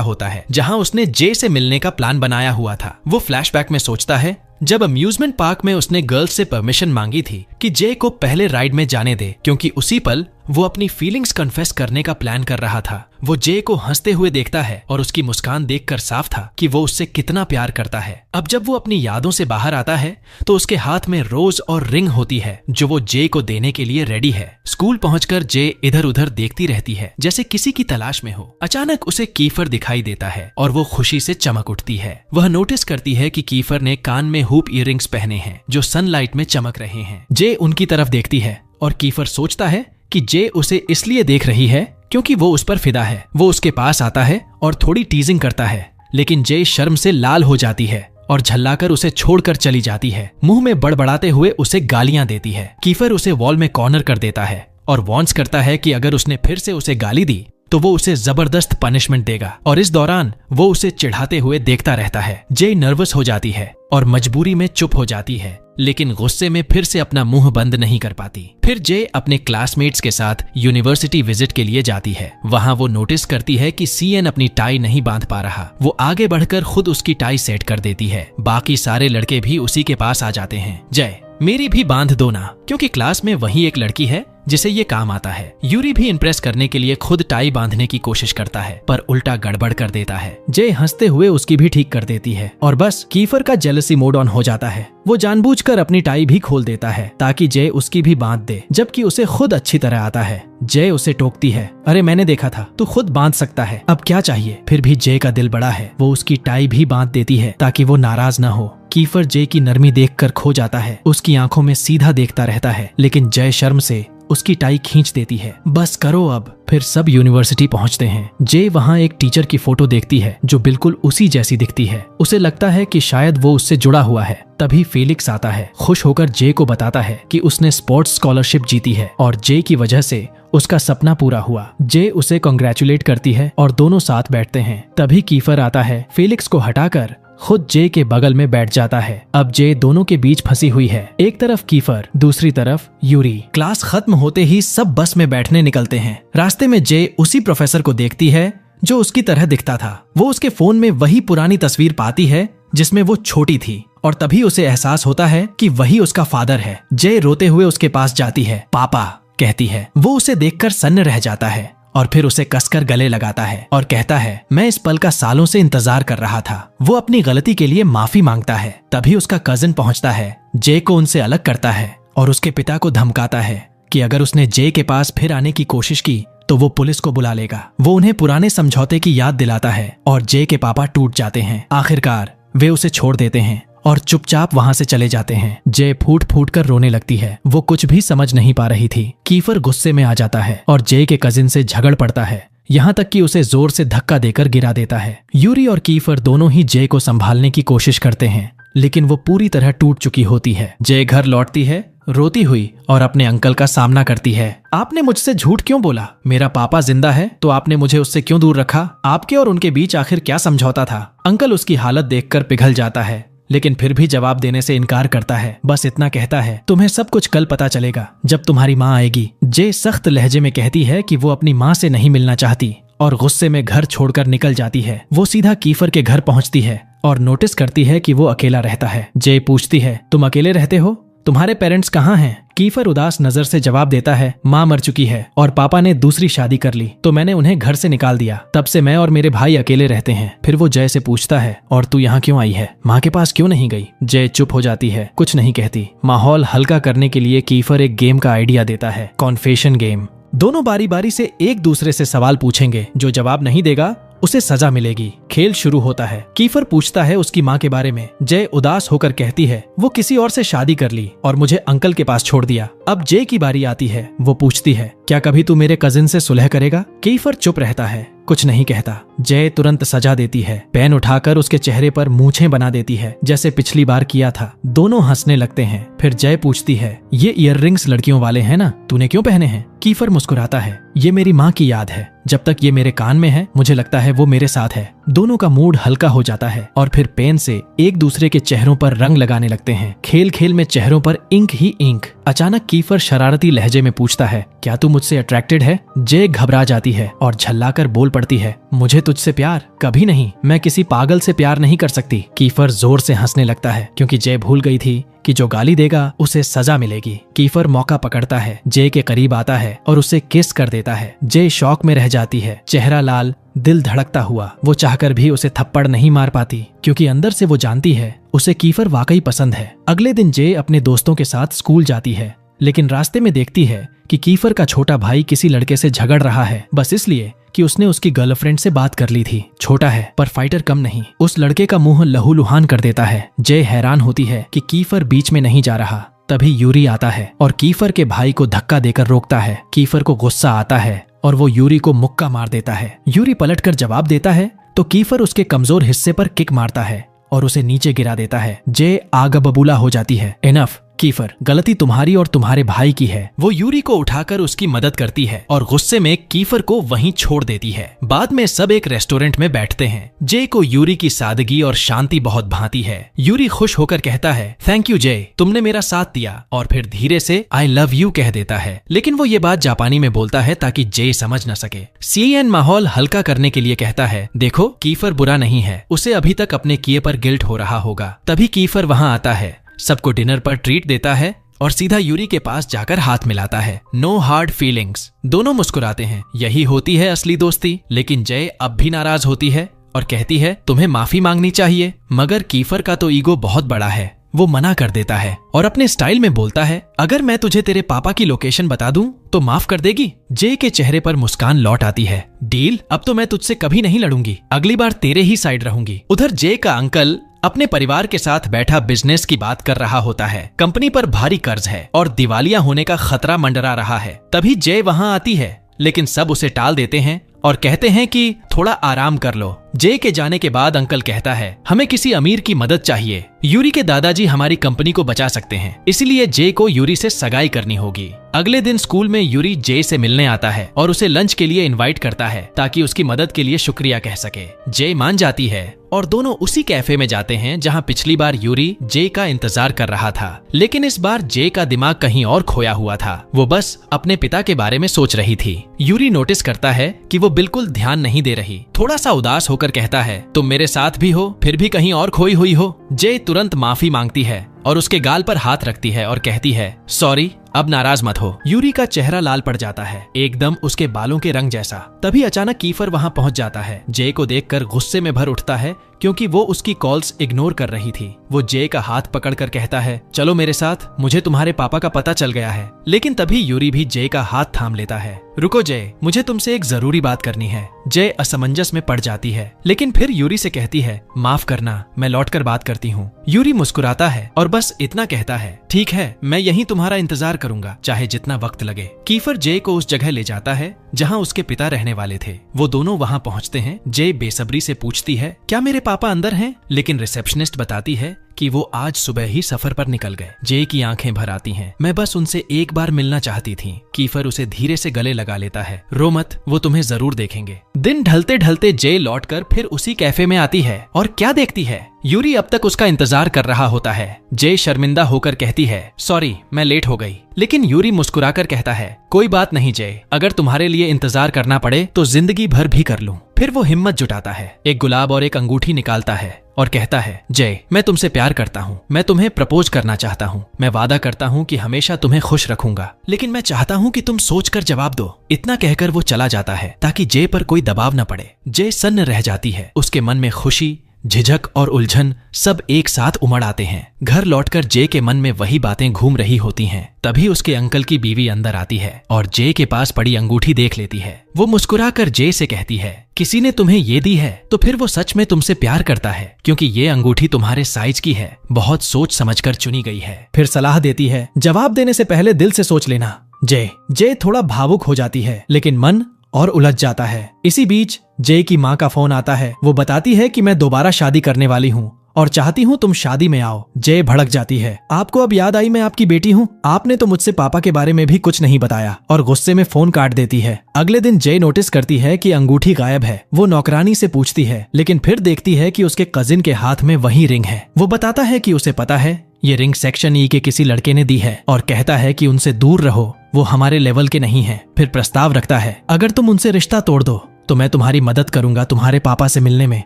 होता है जहां उसने जे से मिलने का प्लान बनाया हुआ था। वो फ्लैशबैक में सोचता है जब अम्यूजमेंट पार्क में उसने गर्ल्स से परमिशन मांगी थी कि जे को पहले राइड में जाने दे, क्योंकि उसी पल वो अपनी फीलिंग्स कन्फेस करने का प्लान कर रहा था। वो जे को हंसते हुए देखता है और उसकी मुस्कान देखकर साफ था कि वो उससे कितना प्यार करता है। अब जब वो अपनी यादों से बाहर आता है तो उसके हाथ में रोज और रिंग होती है जो वो जे को देने के लिए रेडी है। स्कूल पहुंचकर जे इधर उधर देखती रहती है जैसे किसी की तलाश में हो। अचानक उसे कीफर दिखाई देता है और वो खुशी से चमक उठती है। वह नोटिस करती है कि कीफर ने कान में हुप इयररिंग्स पहने हैं जो सनलाइट में चमक रहे हैं। जे उनकी तरफ देखती है और कीफर सोचता है कि जे उसे इसलिए देख रही है क्योंकि वो उस पर फिदा है। वो उसके पास आता है और थोड़ी टीजिंग करता है, लेकिन जे शर्म से लाल हो जाती है और झल्लाकर उसे छोड़कर चली जाती है। मुंह में बड़बड़ाते हुए उसे गालियां देती है। कीफर उसे वॉल में कॉर्नर कर देता है और वॉर्न्स करता है कि अगर उसने फिर से उसे गाली दी तो वो उसे जबरदस्त पनिशमेंट देगा, और इस दौरान वो उसे चिढ़ाते हुए देखता रहता है। जे नर्वस हो जाती है और मजबूरी में चुप हो जाती है, लेकिन गुस्से में फिर से अपना मुंह बंद नहीं कर पाती। फिर जे अपने क्लासमेट्स के साथ यूनिवर्सिटी विजिट के लिए जाती है। वहां वो नोटिस करती है कि सीएन अपनी टाई नहीं बांध पा रहा। वो आगे बढ़कर खुद उसकी टाई सेट कर देती है। बाकी सारे लड़के भी उसी के पास आ जाते हैं। जय, मेरी भी बांध दो ना, क्योंकि क्लास में वही एक लड़की है जिसे ये काम आता है। यूरी भी इम्प्रेस करने के लिए खुद टाई बांधने की कोशिश करता है, पर उल्टा गड़बड़ कर देता है। जे हंसते हुए उसकी भी ठीक कर देती है और बस कीफर का जेलसी मोड ऑन हो जाता है। वो जानबूझकर अपनी टाई भी खोल देता है ताकि जे उसकी भी बांध दे, जबकि उसे खुद अच्छी तरह आता है। जे उसे टोकती है, अरे मैंने देखा था, तू खुद बांध सकता है, अब क्या चाहिए। फिर भी जे का दिल बड़ा है, वो उसकी टाई भी बांध देती है ताकि वो नाराज न हो। कीफर जे की नरमी देखकर खो जाता है, उसकी आंखों में सीधा देखता रहता है, लेकिन जय शर्म से उसकी टाई खींच देती है। बस करो अब। फिर सब यूनिवर्सिटी पहुंचते हैं। जे वहां एक टीचर की फोटो देखती है जो बिल्कुल उसी जैसी दिखती है। उसे लगता है कि शायद वो उससे जुड़ा हुआ है। तभी फेलिक्स आता है, खुश होकर जे को बताता है कि उसने स्पोर्ट्स स्कॉलरशिप जीती है और जे की वजह से उसका सपना पूरा हुआ। जे उसे कांग्रेचुलेट करती है और दोनों साथ बैठते हैं। तभी कीफर आता है, फेलिक्स को हटाकर खुद जे के बगल में बैठ जाता है। अब जे दोनों के बीच फंसी हुई है, एक तरफ कीफर, दूसरी तरफ यूरी। क्लास खत्म होते ही सब बस में बैठने निकलते हैं। रास्ते में जे उसी प्रोफेसर को देखती है जो उसकी तरह दिखता था। वो उसके फोन में वही पुरानी तस्वीर पाती है जिसमें वो छोटी थी, और तभी उसे एहसास होता है कि वही उसका फादर है। जे रोते हुए उसके पास जाती है, पापा कहती है। वो उसे देखकर सन्न रह जाता है और फिर उसे कसकर गले लगाता है और कहता है, मैं इस पल का सालों से इंतजार कर रहा था। वो अपनी गलती के लिए माफी मांगता है। तभी उसका कजिन पहुंचता है, जे को उनसे अलग करता है और उसके पिता को धमकाता है कि अगर उसने जे के पास फिर आने की कोशिश की तो वो पुलिस को बुला लेगा। वो उन्हें पुराने समझौते की याद दिलाता है और जे के पापा टूट जाते हैं। आखिरकार वे उसे छोड़ देते हैं और चुपचाप वहां से चले जाते हैं। जे फूट फूट कर रोने लगती है। वो कुछ भी समझ नहीं पा रही थी। कीफर गुस्से में आ जाता है और जे के कजिन से झगड़ पड़ता है, यहाँ तक कि उसे जोर से धक्का देकर गिरा देता है। यूरी और कीफर दोनों ही जे को संभालने की कोशिश करते हैं, लेकिन वो पूरी तरह टूट चुकी होती है। जे घर लौटती है रोती हुई और अपने अंकल का सामना करती है। आपने मुझसे झूठ क्यों बोला? मेरा पापा जिंदा है तो आपने मुझे उससे क्यों दूर रखा? आपके और उनके बीच आखिर क्या समझौता था? अंकल उसकी हालत देखकर पिघल जाता है, लेकिन फिर भी जवाब देने से इनकार करता है। बस इतना कहता है, तुम्हें सब कुछ कल पता चलेगा जब तुम्हारी माँ आएगी। जे सख्त लहजे में कहती है कि वो अपनी माँ से नहीं मिलना चाहती और गुस्से में घर छोड़कर निकल जाती है। वो सीधा कीफर के घर पहुंचती है और नोटिस करती है कि वो अकेला रहता है। जे पूछती है, तुम अकेले रहते हो? तुम्हारे पेरेंट्स कहाँ हैं? कीफर उदास नजर से जवाब देता है, माँ मर चुकी है और पापा ने दूसरी शादी कर ली तो मैंने उन्हें घर से निकाल दिया। तब से मैं और मेरे भाई अकेले रहते हैं। फिर वो जय से पूछता है, और तू यहाँ क्यों आई है? माँ के पास क्यों नहीं गई? जय चुप हो जाती है, कुछ नहीं कहती। माहौल हल्का करने के लिए कीफर एक गेम का आइडिया देता है, कॉन्फेशन गेम। दोनों बारी बारी से एक दूसरे से सवाल पूछेंगे। जो जवाब नहीं देगा उसे सजा मिलेगी। खेल शुरू होता है। कीफर पूछता है उसकी माँ के बारे में। जय उदास होकर कहती है वो किसी और से शादी कर ली और मुझे अंकल के पास छोड़ दिया। अब जय की बारी आती है। वो पूछती है क्या कभी तू मेरे कजिन से सुलह करेगा? कीफर चुप रहता है, कुछ नहीं कहता। जय तुरंत सजा देती है। पेन उठाकर उसके चेहरे पर मूछें बना देती है जैसे पिछली बार किया था। दोनों हंसने लगते हैं। फिर जय पूछती है ये ईयररिंग्स लड़कियों वाले हैं ना, तूने क्यों पहने हैं? कीफर मुस्कुराता है ये मेरी माँ की याद है। जब तक ये मेरे कान में है मुझे लगता है वो मेरे साथ है। दोनों का मूड हल्का हो जाता है और फिर पेन से एक दूसरे के चेहरों पर रंग लगाने लगते हैं। खेल खेल में चेहरों पर इंक ही इंक। अचानक कीफर शरारती लहजे में पूछता है क्या तू मुझसे अट्रैक्टेड है? जय घबरा जाती है और झल्लाकर बोल पड़ती है मुझे तुझसे प्यार कभी नहीं, मैं किसी पागल से प्यार नहीं कर सकती। कीफर जोर से हंसने लगता है क्योंकि जय भूल गई थी कि जो गाली देगा उसे सजा मिलेगी। कीफर मौका पकड़ता है, जय के करीब आता है और उसे किस कर देता है। जय शौक में रह जाती है, चेहरा लाल, दिल धड़कता हुआ। वो चाहकर भी उसे थप्पड़ नहीं मार पाती क्योंकि अंदर से वो जानती है उसे कीफर वाकई पसंद है। अगले दिन जय अपने दोस्तों के साथ स्कूल जाती है लेकिन रास्ते में देखती है कि कीफर का छोटा भाई किसी लड़के से झगड़ रहा है बस इसलिए कि उसने उसकी गर्लफ्रेंड से बात कर ली थी। छोटा है पर फाइटर कम नहीं। उस लड़के का मुंह लहूलुहान कर देता है। जय हैरान होती है कि कीफर बीच में नहीं जा रहा। तभी यूरी आता है और कीफर के भाई को धक्का देकर रोकता है। कीफर को गुस्सा आता है और वो यूरी को मुक्का मार देता है। यूरी पलटकर जवाब देता है तो कीफर उसके कमजोर हिस्से पर किक मारता है और उसे नीचे गिरा देता है। जय आग बबूला हो जाती है। इनफ कीफर, गलती तुम्हारी और तुम्हारे भाई की है। वो यूरी को उठाकर उसकी मदद करती है और गुस्से में कीफर को वहीं छोड़ देती है। बाद में सब एक रेस्टोरेंट में बैठते हैं। जय को यूरी की सादगी और शांति बहुत भाती है। यूरी खुश होकर कहता है थैंक यू जय, तुमने मेरा साथ दिया, और फिर धीरे से आई लव यू कह देता है। लेकिन वो ये बात जापानी में बोलता है ताकि जय समझ न सके। सीएन माहौल हल्का करने के लिए कहता है देखो कीफर बुरा नहीं है, उसे अभी तक अपने किए पर गिल्ट हो रहा होगा। तभी कीफर वहां आता है, सबको डिनर पर ट्रीट देता है और सीधा यूरी के पास जाकर हाथ मिलाता है। No hard feelings. दोनों मुस्कुराते हैं। यही होती है असली दोस्ती। लेकिन जय अब भी नाराज होती है और कहती है तुम्हें माफी मांगनी चाहिए। मगर कीफर का तो ईगो बहुत बड़ा है। वो मना कर देता है और अपने स्टाइल में बोलता है अगर मैं तुझे तेरे पापा की लोकेशन बता दूं तो माफ कर देगी? जय के चेहरे पर मुस्कान लौट आती है। डील, अब तो मैं तुझसे कभी नहीं लड़ूंगी, अगली बार तेरे ही साइड रहूंगी। उधर जय का अंकल अपने परिवार के साथ बैठा बिजनेस की बात कर रहा होता है। कंपनी पर भारी कर्ज है और दिवालिया होने का खतरा मंडरा रहा है। तभी जय वहां आती है लेकिन सब उसे टाल देते हैं और कहते हैं कि थोड़ा आराम कर लो। जय के जाने के बाद अंकल कहता है हमें किसी अमीर की मदद चाहिए। यूरी के दादाजी हमारी कंपनी को बचा सकते हैं, इसलिए जय को यूरी से सगाई करनी होगी। अगले दिन स्कूल में यूरी जय से मिलने आता है और उसे लंच के लिए इनवाइट करता है ताकि उसकी मदद के लिए शुक्रिया कह सके। जय मान जाती है और दोनों उसी कैफे में जाते हैं जहां पिछली बार यूरी जय का इंतजार कर रहा था। लेकिन इस बार जय का दिमाग कहीं और खोया हुआ था। वो बस अपने पिता के बारे में सोच रही थी। यूरी नोटिस करता है कि वो बिल्कुल ध्यान नहीं दे रही। थोड़ा सा उदास होकर कहता है तुम मेरे साथ भी हो फिर भी कहीं और खोई हुई हो। जय तुरंत माफी मांगती है और उसके गाल पर हाथ रखती है और कहती है सॉरी, अब नाराज मत हो। यूरी का चेहरा लाल पड़ जाता है, एकदम उसके बालों के रंग जैसा। तभी अचानक कीफर वहां पहुंच जाता है। जय को देखकर गुस्से में भर उठता है क्योंकि वो उसकी कॉल्स इग्नोर कर रही थी। वो जय का हाथ पकड़कर कहता है चलो मेरे साथ, मुझे तुम्हारे पापा का पता चल गया है। लेकिन तभी यूरी भी जय का हाथ थाम लेता है। रुको जय, मुझे तुमसे एक जरूरी बात करनी है। जय असमंजस में पड़ जाती है लेकिन फिर यूरी से कहती है माफ करना, मैं लौटकर बात करती हूँ। यूरी मुस्कुराता है और बस इतना कहता है ठीक है, मैं यहीं तुम्हारा इंतजार करूंगा, चाहे जितना वक्त लगे। कीफर जय को उस जगह ले जाता है जहां उसके पिता रहने वाले थे। वो दोनों वहां पहुंचते हैं। जय बेसब्री से पूछती है क्या मेरे पापा अंदर हैं? लेकिन रिसेप्शनिस्ट बताती है कि वो आज सुबह ही सफर पर निकल गए। जय की आंखें भर आती हैं। मैं बस उनसे एक बार मिलना चाहती थी। कीफर उसे धीरे से गले लगा लेता है। रो मत, वो तुम्हें जरूर देखेंगे। दिन ढलते ढलते जय लौटकर फिर उसी कैफे में आती है और क्या देखती है, यूरी अब तक उसका इंतजार कर रहा होता है। जय शर्मिंदा होकर कहती है सॉरी, मैं लेट हो गई। लेकिन यूरी मुस्कुराकर कहता है कोई बात नहीं जय, अगर तुम्हारे लिए इंतजार करना पड़े तो जिंदगी भर भी कर लूं। फिर वो हिम्मत जुटाता है, एक गुलाब और एक अंगूठी निकालता है और कहता है जय, मैं तुमसे प्यार करता हूँ, मैं तुम्हें प्रपोज करना चाहता हूँ। मैं वादा करता हूँ कि हमेशा तुम्हें खुश रखूंगा, लेकिन मैं चाहता हूँ कि तुम सोचकर जवाब दो। इतना कहकर वो चला जाता है ताकि जय पर कोई दबाव न पड़े। जय सन्न रह जाती है। उसके मन में खुशी, झिझक और उलझन सब एक साथ उमड़ आते हैं। घर लौटकर जे के मन में वही बातें घूम रही होती हैं। तभी उसके अंकल की बीवी अंदर आती है और जे के पास पड़ी अंगूठी देख लेती है। वो मुस्कुराकर जे से कहती है, किसी ने तुम्हें ये दी है तो फिर वो सच में तुमसे प्यार करता है, क्योंकि ये अंगूठी तुम्हारे साइज की है, बहुत सोच समझकर चुनी गई है। फिर सलाह देती है, जवाब देने से पहले दिल से सोच लेना। जे थोड़ा भावुक हो जाती है, लेकिन मन और उलझ जाता है। इसी बीच जे की माँ का फोन आता है। वो बताती है कि मैं दोबारा शादी करने वाली हूँ और चाहती हूँ तुम शादी में आओ। जे भड़क जाती है, आपको अब याद आई मैं आपकी बेटी हूँ? आपने तो मुझसे पापा के बारे में भी कुछ नहीं बताया, और गुस्से में फोन काट देती है। अगले दिन जे नोटिस करती है कि अंगूठी गायब है। वो नौकरानी से पूछती है, लेकिन फिर देखती है कि उसके कजिन के हाथ में वही रिंग है। वो बताता है कि उसे पता है ये रिंग सेक्शन ई के किसी लड़के ने दी है, और कहता है कि उनसे दूर रहो, वो हमारे लेवल के नहीं है। फिर प्रस्ताव रखता है, अगर तुम उनसे रिश्ता तोड़ दो तो मैं तुम्हारी मदद करूंगा तुम्हारे पापा से मिलने में,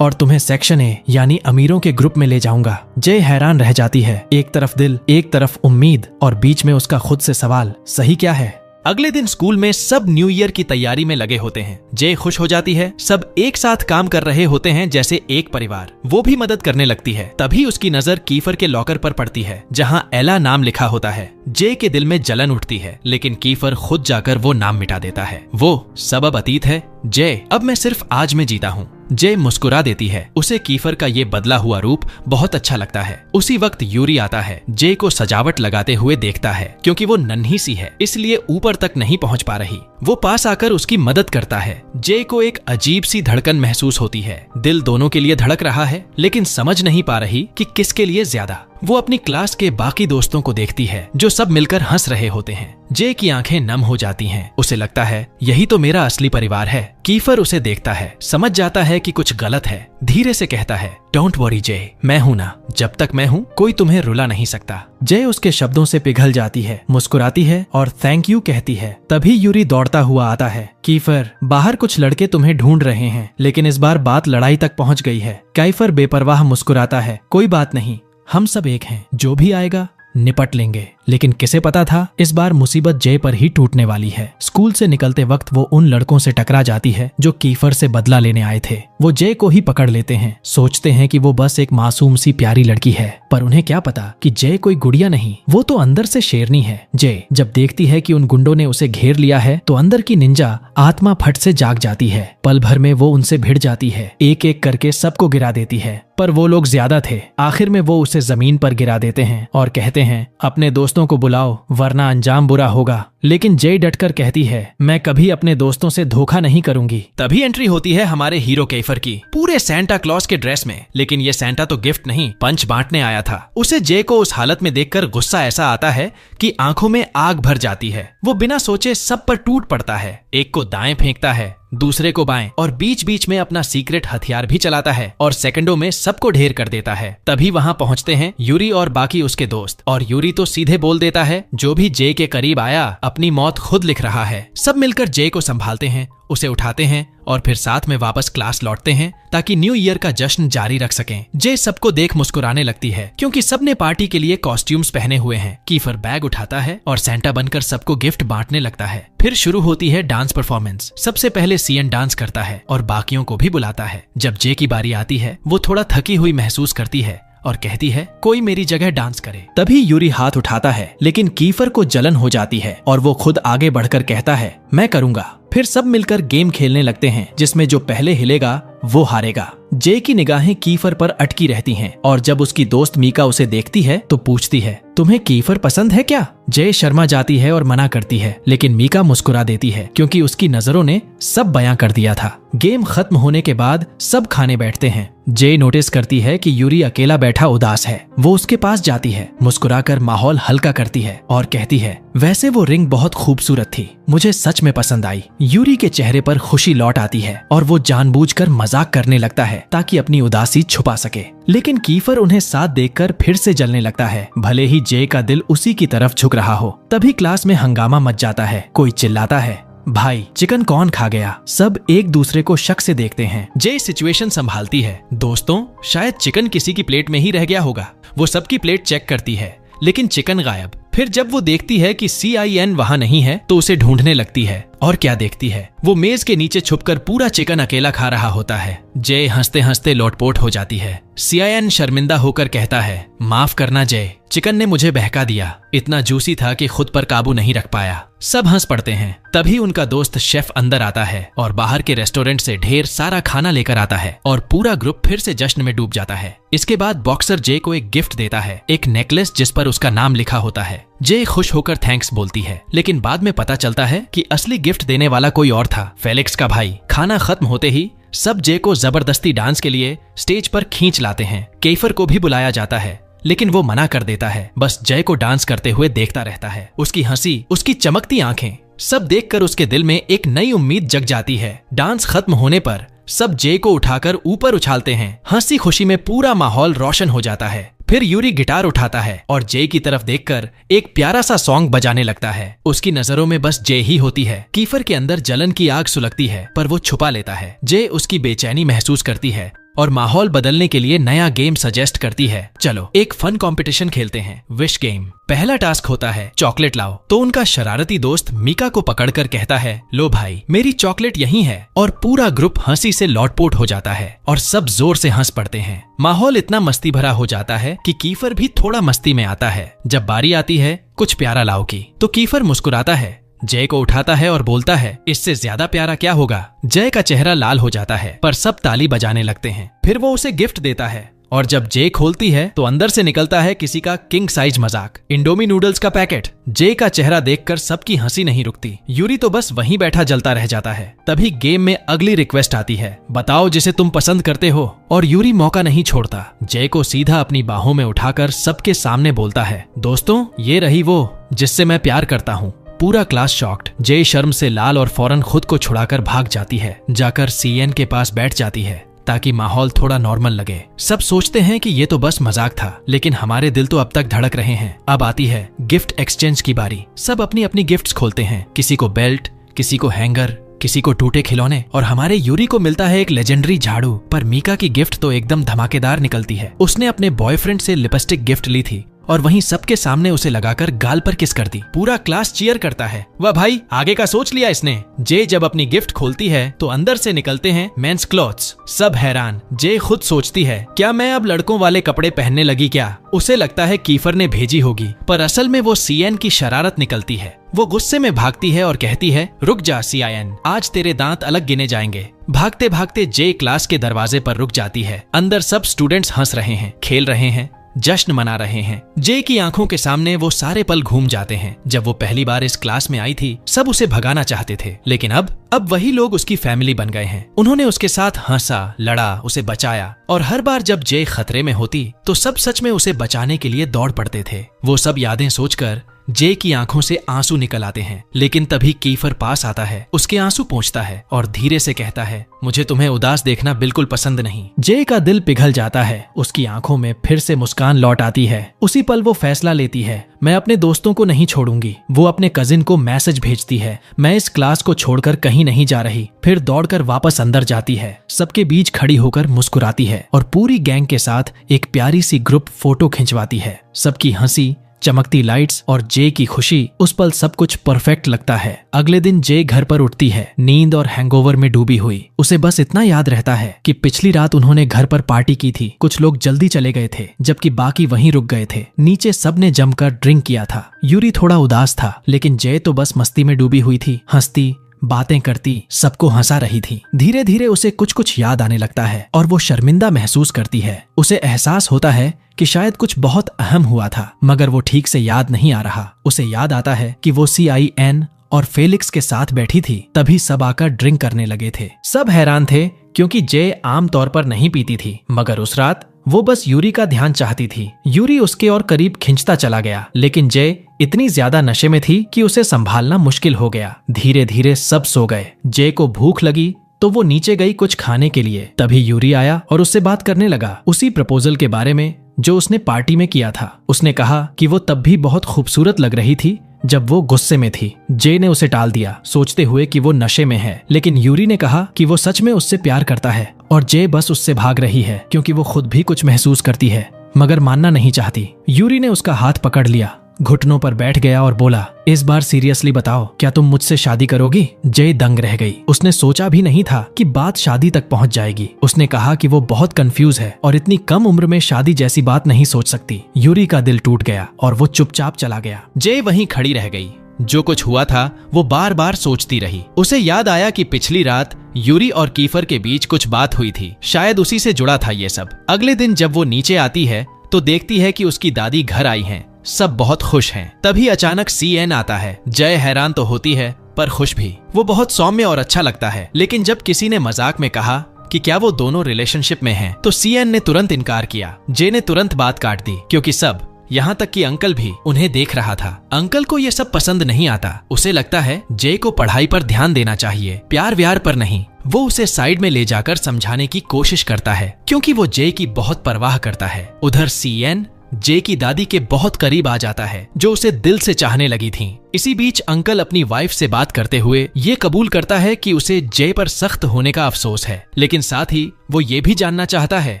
और तुम्हें सेक्शन ए यानी अमीरों के ग्रुप में ले जाऊंगा। जे हैरान रह जाती है। एक तरफ दिल, एक तरफ उम्मीद, और बीच में उसका खुद से सवाल, सही क्या है? अगले दिन स्कूल में सब न्यू ईयर की तैयारी में लगे होते हैं। जे खुश हो जाती है। सब एक साथ काम कर रहे होते हैं जैसे एक परिवार। वो भी मदद करने लगती है। तभी उसकी नजर कीफर के लॉकर पर पड़ती है, जहां एला नाम लिखा होता है। जे के दिल में जलन उठती है, लेकिन कीफर खुद जाकर वो नाम मिटा देता है। वो सब अब अतीत है। जे, अब मैं सिर्फ आज में जीता हूँ। जे मुस्कुरा देती है। उसे कीफर का ये बदला हुआ रूप बहुत अच्छा लगता है। उसी वक्त यूरी आता है। जे को सजावट लगाते हुए देखता है। क्योंकि वो नन्ही सी है, इसलिए ऊपर तक नहीं पहुंच पा रही। वो पास आकर उसकी मदद करता है। जे को एक अजीब सी धड़कन महसूस होती है। दिल दोनों के लिए धड़क रहा है, लेकिन समझ नहीं पा रही कि किसके लिए ज्यादा। वो अपनी क्लास के बाकी दोस्तों को देखती है, जो सब मिलकर हंस रहे होते हैं। जे की आंखें नम हो जाती हैं। उसे लगता है यही तो मेरा असली परिवार है। कीफर उसे देखता है, समझ जाता है कि कुछ गलत है। धीरे से कहता है, डोंट वरी जे, मैं हूं ना, जब तक मैं हूं कोई तुम्हें रुला नहीं सकता। जे उसके शब्दों से पिघल जाती है, मुस्कुराती है और थैंक यू कहती है। तभी यूरी दौड़ता हुआ आता है। कीफर, बाहर कुछ लड़के तुम्हें ढूंढ रहे हैं। लेकिन इस बार बात लड़ाई तक पहुंच गई है। कीफर बेपरवाह मुस्कुराता है, कोई बात नहीं, हम सब एक हैं, जो भी आएगा निपट लेंगे। लेकिन किसे पता था इस बार मुसीबत जे पर ही टूटने वाली है। स्कूल से निकलते वक्त वो उन लड़कों से टकरा जाती है जो कीफर से बदला लेने आए थे। वो जे को ही पकड़ लेते हैं। सोचते हैं कि वो बस एक मासूम सी प्यारी लड़की है, पर उन्हें क्या पता कि जे कोई गुड़िया नहीं, वो तो अंदर से शेरनी है। जे जब देखती है कि उन गुंडों ने उसे घेर लिया है तो अंदर की निंजा आत्मा फट से जाग जाती है। पल भर में वो उनसे भिड़ जाती है, एक एक करके सबको गिरा देती है। पर वो लोग ज्यादा थे। आखिर में वो उसे जमीन पर गिरा देते हैं और कहते हैं, अपने दोस्तों को बुलाओ वरना अंजाम बुरा होगा। लेकिन जे डटकर कहती है, मैं कभी अपने दोस्तों से धोखा नहीं करूंगी। तभी एंट्री होती है हमारे हीरो कीफर की, पूरे सेंटा क्लॉज के ड्रेस में। लेकिन ये सेंटा तो गिफ्ट नहीं, पंच बांटने आया था। उसे जे को उस हालत में देखकर गुस्सा ऐसा आता है कि आंखों में आग भर जाती है। वो बिना सोचे सब पर टूट पड़ता है। एक को दाएं फेंकता है, दूसरे को बाएं, और बीच बीच में अपना सीक्रेट हथियार भी चलाता है और सेकंडों में सबको ढेर कर देता है। तभी वहां पहुंचते हैं यूरी और बाकी उसके दोस्त, और यूरी तो सीधे बोल देता है, जो भी जे के करीब आया अपनी मौत खुद लिख रहा है। सब मिलकर जे को संभालते हैं, उसे उठाते हैं और फिर साथ में वापस क्लास लौटते हैं ताकि न्यू ईयर का जश्न जारी रख सकें। जे सबको देख मुस्कुराने लगती है क्योंकि सबने पार्टी के लिए कॉस्ट्यूम्स पहने हुए हैं। कीफर बैग उठाता है और सेंटा बनकर सबको गिफ्ट बांटने लगता है। फिर शुरू होती है डांस परफॉर्मेंस। सबसे पहले सीएन डांस करता है और बाकियों को भी बुलाता है। जब जे की बारी आती है वो थोड़ा थकी हुई महसूस करती है और कहती है, कोई मेरी जगह डांस करे। तभी यूरी हाथ उठाता है, लेकिन कीफर को जलन हो जाती है और वो खुद आगे बढ़कर कहता है, मैं करूंगा। फिर सब मिलकर गेम खेलने लगते हैं जिसमें जो पहले हिलेगा वो हारेगा। जे की निगाहें कीफर पर अटकी रहती हैं और जब उसकी दोस्त मीका उसे देखती है तो पूछती है, तुम्हें कीफर पसंद है क्या? जे शर्मा जाती है और मना करती है, लेकिन मीका मुस्कुरा देती है क्योंकि उसकी नजरों ने सब बयां कर दिया था। गेम खत्म होने के बाद सब खाने बैठते हैं। जे नोटिस करती है कि यूरी अकेला बैठा उदास है। वो उसके पास जाती है, मुस्कुराकर माहौल हल्का करती है और कहती है, वैसे वो रिंग बहुत खूबसूरत थी, मुझे सच में पसंद आई। यूरी के चेहरे पर खुशी लौट आती है और वो जानबूझकर मजाक करने लगता है ताकि अपनी उदासी छुपा सके। लेकिन कीफर उन्हें साथ देखकर फिर से जलने लगता है, भले ही जे का दिल उसी की तरफ झुक रहा हो। तभी क्लास में हंगामा मच जाता है। कोई चिल्लाता है, भाई चिकन कौन खा गया? सब एक दूसरे को शक से देखते हैं। जे सिचुएशन संभालती है, दोस्तों शायद चिकन किसी की प्लेट में ही रह गया होगा। वो सबकी प्लेट चेक करती है लेकिन चिकन गायब। फिर जब वो देखती है कि CIN वहां नहीं है तो उसे ढूंढने लगती है। और क्या देखती है, वो मेज के नीचे छुपकर पूरा चिकन अकेला खा रहा होता है। जय हंसते हंसते लोटपोट हो जाती है। सीआईएन शर्मिंदा होकर कहता है, माफ करना जय, चिकन ने मुझे बहका दिया, इतना जूसी था कि खुद पर काबू नहीं रख पाया। सब हंस पड़ते हैं। तभी उनका दोस्त शेफ अंदर आता है और बाहर के रेस्टोरेंट से ढेर सारा खाना लेकर आता है और पूरा ग्रुप फिर से जश्न में डूब जाता है। इसके बाद बॉक्सर जे को एक गिफ्ट देता है, एक नेकलेस जिस पर उसका नाम लिखा होता है। जे खुश होकर थैंक्स बोलती है, लेकिन बाद में पता चलता है कि असली गिफ्ट देने वाला कोई और था, फेलिक्स का भाई। खाना खत्म होते ही सब जे को जबरदस्ती डांस के लिए स्टेज पर खींच लाते हैं। केफर को भी बुलाया जाता है, लेकिन वो मना कर देता है, बस जय को डांस करते हुए देखता रहता है। उसकी हंसी, उसकी चमकती आंखें, सब देखकर उसके दिल में एक नई उम्मीद जग जाती है। डांस खत्म होने पर सब जय को उठाकर ऊपर उछालते हैं। हंसी खुशी में पूरा माहौल रोशन हो जाता है। फिर यूरी गिटार उठाता है और जय की तरफ देखकर एक प्यारा सा सॉन्ग बजाने लगता है। उसकी नजरों में बस जय ही होती है। कीफर के अंदर जलन की आग सुलगती है, पर वो छुपा लेता है। जय उसकी बेचैनी महसूस करती है और माहौल बदलने के लिए नया गेम सजेस्ट करती है। चलो एक फन कंपटीशन खेलते हैं, विश गेम। पहला टास्क होता है चॉकलेट लाओ। तो उनका शरारती दोस्त मीका को पकड़कर कहता है, लो भाई मेरी चॉकलेट यहीं है। और पूरा ग्रुप हंसी से लौटपोट हो जाता है और सब जोर से हंस पड़ते हैं। माहौल इतना मस्ती भरा हो जाता है कि कीफर भी थोड़ा मस्ती में आता है। जब बारी आती है कुछ प्यारा लाओ की, तो कीफर मुस्कुराता है, जय को उठाता है और बोलता है, इससे ज्यादा प्यारा क्या होगा। जय का चेहरा लाल हो जाता है, पर सब ताली बजाने लगते हैं। फिर वो उसे गिफ्ट देता है और जब जय खोलती है तो अंदर से निकलता है किसी का किंग साइज मजाक, इंडोमी नूडल्स का पैकेट। जय का चेहरा देखकर सबकी हंसी नहीं रुकती। यूरी तो बस वहीं बैठा जलता रह जाता है। तभी गेम में अगली रिक्वेस्ट आती है, बताओ जिसे तुम पसंद करते हो। और यूरी मौका नहीं छोड़ता, जय को सीधा अपनी बाहों में उठाकर सबके सामने बोलता है, दोस्तों ये रही वो जिससे मैं प्यार करता हूँ। पूरा क्लास शॉक्ड। जय शर्म से लाल और फौरन खुद को छुड़ाकर भाग जाती है। जाकर सीएन के पास बैठ जाती है ताकि माहौल थोड़ा नॉर्मल लगे। सब सोचते हैं कि ये तो बस मजाक था, लेकिन हमारे दिल तो अब तक धड़क रहे हैं। अब आती है गिफ्ट एक्सचेंज की बारी। सब अपनी अपनी गिफ्ट्स खोलते हैं, किसी को बेल्ट, किसी को हैंगर, किसी को टूटे खिलौने, और हमारे यूरी को मिलता है एक लेजेंडरी झाड़ू। पर मीका की गिफ्ट तो एकदम धमाकेदार निकलती है। उसने अपने बॉयफ्रेंड से लिपस्टिक गिफ्ट ली थी और वहीं सबके सामने उसे लगाकर गाल पर किस कर दी। पूरा क्लास चीयर करता है, वाह भाई आगे का सोच लिया इसने। जे जब अपनी गिफ्ट खोलती है तो अंदर से निकलते हैं मेंस क्लॉथ्स। सब हैरान। जे खुद सोचती है, क्या मैं अब लड़कों वाले कपड़े पहनने लगी क्या। उसे लगता है कीफर ने भेजी होगी, पर असल में वो सीएन की शरारत निकलती है। वो गुस्से में भागती है और कहती है, रुक जा सीआईएन, आज तेरे दांत अलग गिने जाएंगे। भागते भागते जे क्लास के दरवाजे पर रुक जाती है। अंदर सब स्टूडेंट्स हंस रहे हैं, खेल रहे हैं, जश्न मना रहे हैं। जे की आंखों के सामने वो सारे पल घूम जाते हैं। जब वो पहली बार इस क्लास में आई थी, सब उसे भगाना चाहते थे, लेकिन अब वही लोग उसकी फैमिली बन गए हैं। उन्होंने उसके साथ हंसा, लड़ा, उसे बचाया, और हर बार जब जे खतरे में होती तो सब सच में उसे बचाने के लिए दौड़ पड़ते थे। वो सब यादें सोचकर जे की आंखों से आंसू निकल आते हैं। लेकिन तभी कीफर पास आता है, उसके आंसू पोंछता है और धीरे से कहता है, मुझे तुम्हें उदास देखना बिल्कुल पसंद नहीं। जे का दिल पिघल जाता है। उसकी आंखों में फिर से मुस्कान लौट आती है। उसी पल वो फैसला लेती है, मैं अपने दोस्तों को नहीं छोड़ूंगी। वो अपने कजिन को मैसेज भेजती है, मैं इस क्लास को छोड़कर कहीं नहीं जा रही। फिर दौड़कर वापस अंदर जाती है, सबके बीच खड़ी होकर मुस्कुराती है और पूरी गैंग के साथ एक प्यारी सी ग्रुप फोटो खिंचवाती है। सबकी हंसी, चमकती लाइट्स और जे की खुशी, उस पल सब कुछ परफेक्ट लगता है। अगले दिन जे घर पर उठती है, नींद और हैंगओवर में डूबी हुई। उसे बस इतना याद रहता है कि पिछली रात उन्होंने घर पर पार्टी की थी। कुछ लोग जल्दी चले गए थे, जबकि बाकी वहीं रुक गए थे। नीचे सबने जमकर ड्रिंक किया था। यूरी थोड़ा उदास था, लेकिन जे तो बस मस्ती में डूबी हुई थी, हंसती, बातें करती, सबको हंसा रही थी। धीरे धीरे उसे कुछ कुछ याद आने लगता है और वो शर्मिंदा महसूस करती है। उसे एहसास होता है कि शायद कुछ बहुत अहम हुआ था, मगर वो ठीक से याद नहीं आ रहा। उसे याद आता है कि वो सीआईएन और फेलिक्स के साथ बैठी थी, तभी सब आकर ड्रिंक करने लगे थे। सब हैरान थे क्योंकि जे आम तौर पर नहीं पीती थी, मगर उस रात वो बस यूरी का ध्यान चाहती थी। यूरी उसके और करीब खिंचता चला गया, लेकिन जे इतनी ज्यादा नशे में थी कि उसे संभालना मुश्किल हो गया। धीरे धीरे सब सो गए। जे को भूख लगी तो वो नीचे गई कुछ खाने के लिए। तभी यूरी आया और उससे बात करने लगा, उसी प्रपोजल के बारे में जो उसने पार्टी में किया था। उसने कहा कि वो तब भी बहुत खूबसूरत लग रही थी जब वो गुस्से में थी। जे ने उसे टाल दिया, सोचते हुए कि वो नशे में है, लेकिन यूरी ने कहा कि वो सच में उससे प्यार करता है और जे बस उससे भाग रही है क्योंकि वो खुद भी कुछ महसूस करती है, मगर मानना नहीं चाहती। यूरी ने उसका हाथ पकड़ लिया, घुटनों पर बैठ गया और बोला, इस बार सीरियसली बताओ, क्या तुम मुझसे शादी करोगी? जय दंग रह गई। उसने सोचा भी नहीं था कि बात शादी तक पहुंच जाएगी। उसने कहा कि वो बहुत कंफ्यूज है और इतनी कम उम्र में शादी जैसी बात नहीं सोच सकती। यूरी का दिल टूट गया और वो चुपचाप चला गया। जय वहीं खड़ी रह गई। जो कुछ हुआ था वो बार बार सोचती रही। उसे याद आया कि पिछली रात यूरी और कीफर के बीच कुछ बात हुई थी, शायद उसी से जुड़ा था ये सब। अगले दिन जब वो नीचे आती है तो देखती है कि उसकी दादी घर आई हैं। सब बहुत खुश हैं। तभी अचानक सीएन आता है। जय हैरान तो होती है पर खुश भी। वो बहुत सौम्य और अच्छा लगता है, लेकिन जब किसी ने मजाक में कहा कि क्या वो दोनों रिलेशनशिप में हैं, तो सीएन ने तुरंत इनकार किया। जय ने तुरंत बात काट दी, क्योंकि सब, यहाँ तक कि अंकल भी उन्हें देख रहा था। अंकल को ये सब पसंद नहीं आता। उसे लगता है जय को पढ़ाई पर ध्यान देना चाहिए, प्यार व्यार पर नहीं। वो उसे साइड में ले जाकर समझाने की कोशिश करता है, क्योंकि वो जय की बहुत परवाह करता है। उधर सीएन जय की दादी के बहुत करीब आ जाता है, जो उसे दिल से चाहने लगी थी। इसी बीच अंकल अपनी वाइफ से बात करते हुए ये कबूल करता है कि उसे जय पर सख्त होने का अफसोस है, लेकिन साथ ही वो ये भी जानना चाहता है